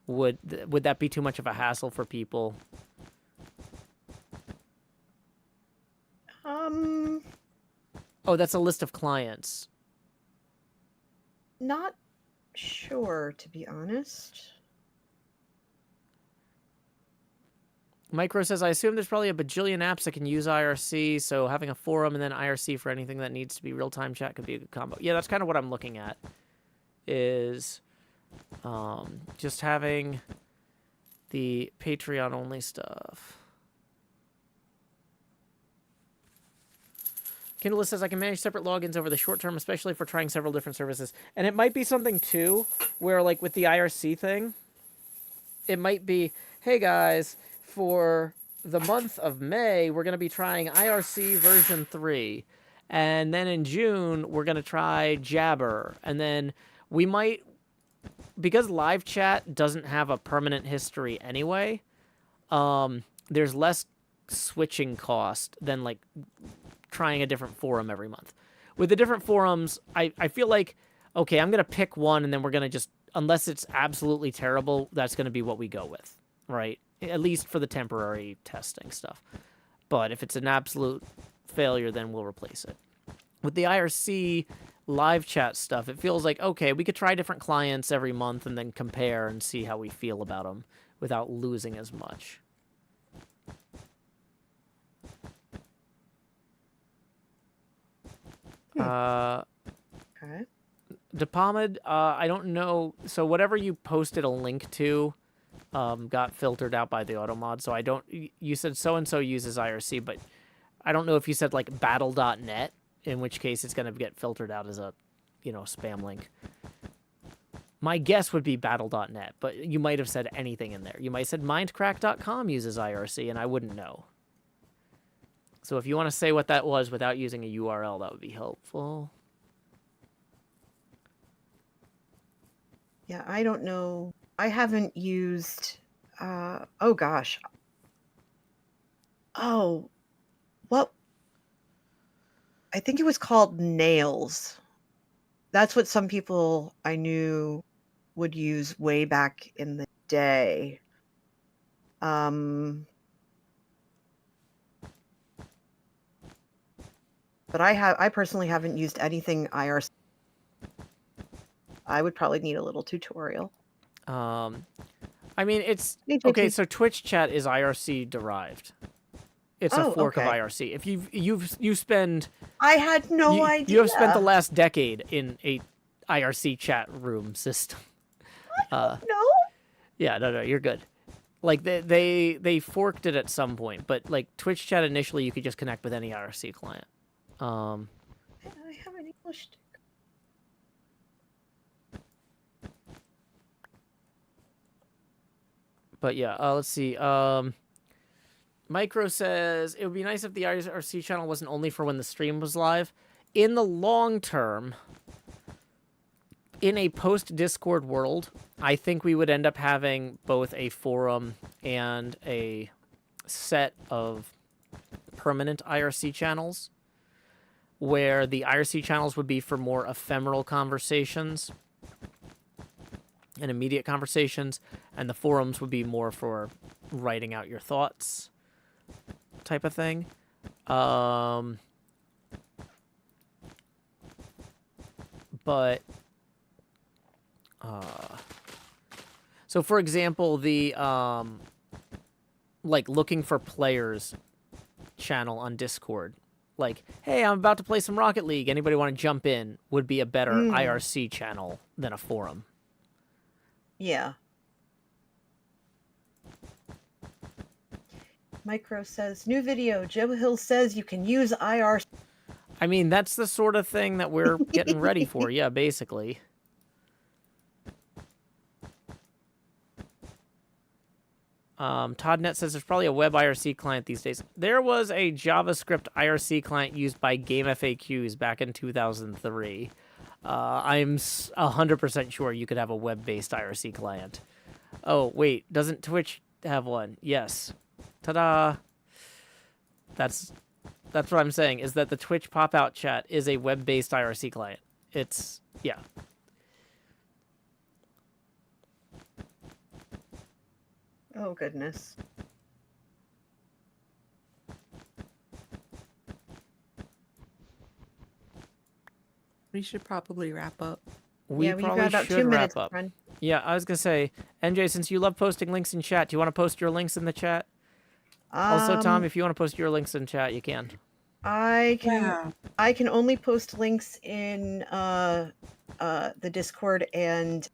would that be too much of a hassle for people? Oh, that's a list of clients. Not sure, to be honest. Micro says, I assume there's probably a bajillion apps that can use IRC, so having a forum and then IRC for anything that needs to be real-time chat could be a good combo. Yeah, that's kind of what I'm looking at, is just having the Patreon-only stuff. Kindle says, I can manage separate logins over the short term, especially for trying several different services. And it might be something, too, where, like, with the IRC thing, it might be, hey, guys, for the month of May, we're going to be trying IRC version 3. And then in June, we're going to try Jabber. And then we might, because live chat doesn't have a permanent history anyway, there's less switching cost than, like, trying a different forum every month. With the different forums, I feel like, okay, I'm going to pick one, and then we're going to just, unless it's absolutely terrible, that's going to be what we go with, right? At least for the temporary testing stuff. But if it's an absolute failure, then we'll replace it. With the IRC live chat stuff, it feels like, okay, we could try different clients every month and then compare and see how we feel about them without losing as much. Okay. Depomid, I don't know. So whatever you posted a link to got filtered out by the automod. So I don't, you said so-and-so uses IRC, but I don't know if you said like battle.net, in which case it's going to get filtered out as a, spam link. My guess would be battle.net, but you might have said anything in there. You might have said mindcrack.com uses IRC, and I wouldn't know. So if you want to say what that was without using a URL, that would be helpful. Yeah, I don't know. I haven't used, oh gosh. Oh, what? I think it was called Nails. That's what some people I knew would use way back in the day. But I personally haven't used anything IRC. I would probably need a little tutorial. I mean, it's Hey, okay. JT. So Twitch chat is IRC derived. It's a fork of Okay. IRC. If you spend, I had no idea. You have spent the last decade in a IRC chat room system. No. Yeah, no, you're good. Like they forked it at some point, but like Twitch chat initially, you could just connect with any IRC client. I have an English sticker. But yeah, let's see. Micro says it would be nice if the IRC channel wasn't only for when the stream was live. In the long term, in a post-Discord world, I think we would end up having both a forum and a set of permanent IRC channels, where the IRC channels would be for more ephemeral conversations and immediate conversations, and the forums would be more for writing out your thoughts type of thing. But so for example, the like looking for players channel on Discord, like, hey, I'm about to play some Rocket League, anybody want to jump in, would be a better IRC channel than a forum. Yeah. Micro says, new video. Joe Hill says you can use IRC. I mean, that's the sort of thing that we're getting ready for. Yeah, basically. ToddNet says there's probably a web IRC client these days. There was a JavaScript IRC client used by GameFAQs back in 2003. I'm 100% sure you could have a web-based IRC client. Oh, wait, doesn't Twitch have one? Yes. Ta-da! That's what I'm saying, is that the Twitch pop-out chat is a web-based IRC client. It's, yeah. Oh, goodness. We should probably wrap up. We've got about 2 minutes, friend. Yeah, I was going to say, NJ, since you love posting links in chat, do you want to post your links in the chat? Also, Tom, if you want to post your links in chat, you can. I can only post links in the Discord and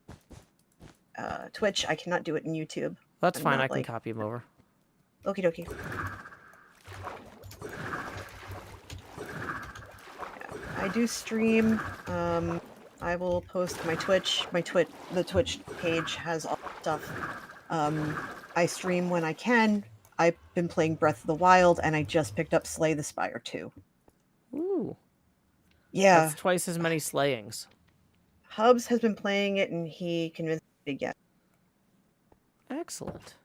Twitch. I cannot do it in YouTube. That's fine. I can copy them over. Okie dokie. Yeah, I do stream. I will post my Twitch. The Twitch page has all the stuff. I stream when I can. I've been playing Breath of the Wild, and I just picked up Slay the Spire 2. Ooh. Yeah. That's twice as many slayings. Hubs has been playing it, and he convinced me to get it. Excellent.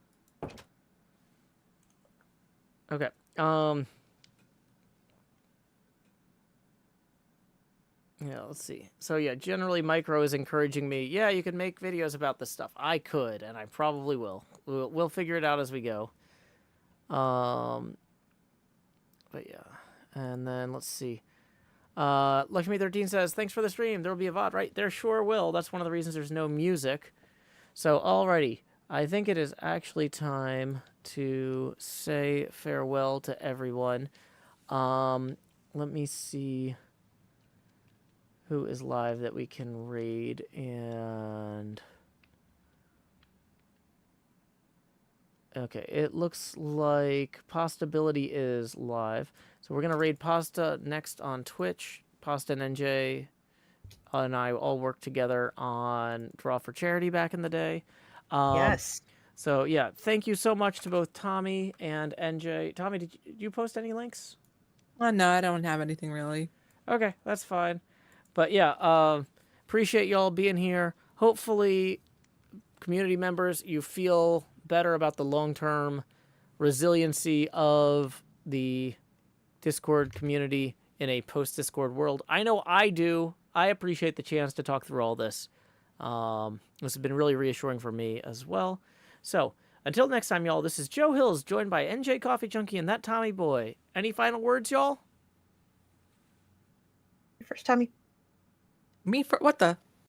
Okay. Yeah, let's see. So yeah, generally Micro is encouraging me, yeah, you can make videos about this stuff. I could, and I probably will. We'll figure it out as we go. But yeah. And then let's see. Luxmy13 says, thanks for the stream. There'll be a VOD, right? There sure will. That's one of the reasons there's no music. So, alrighty. I think it is actually time to say farewell to everyone. Let me see who is live that we can raid, and okay, it looks like Postability is live. So we're going to raid Pasta next on Twitch. Pasta and NJ and I all worked together on Draw for Charity back in the day. Yes. So, yeah, thank you so much to both Tommy and NJ. Tommy, did you post any links? No, I don't have anything really. Okay, that's fine. But, yeah, appreciate y'all being here. hopefully, community members, you feel better about the long-term resiliency of the Discord community in a post-Discord world. I know I do. I appreciate the chance to talk through all this. This has been really reassuring for me as well. So, until next time, y'all, this is Joe Hills, joined by NJCoffeeJunkie and ThatTommyBoii. Any final words, y'all? First, Tommy. Me for what the?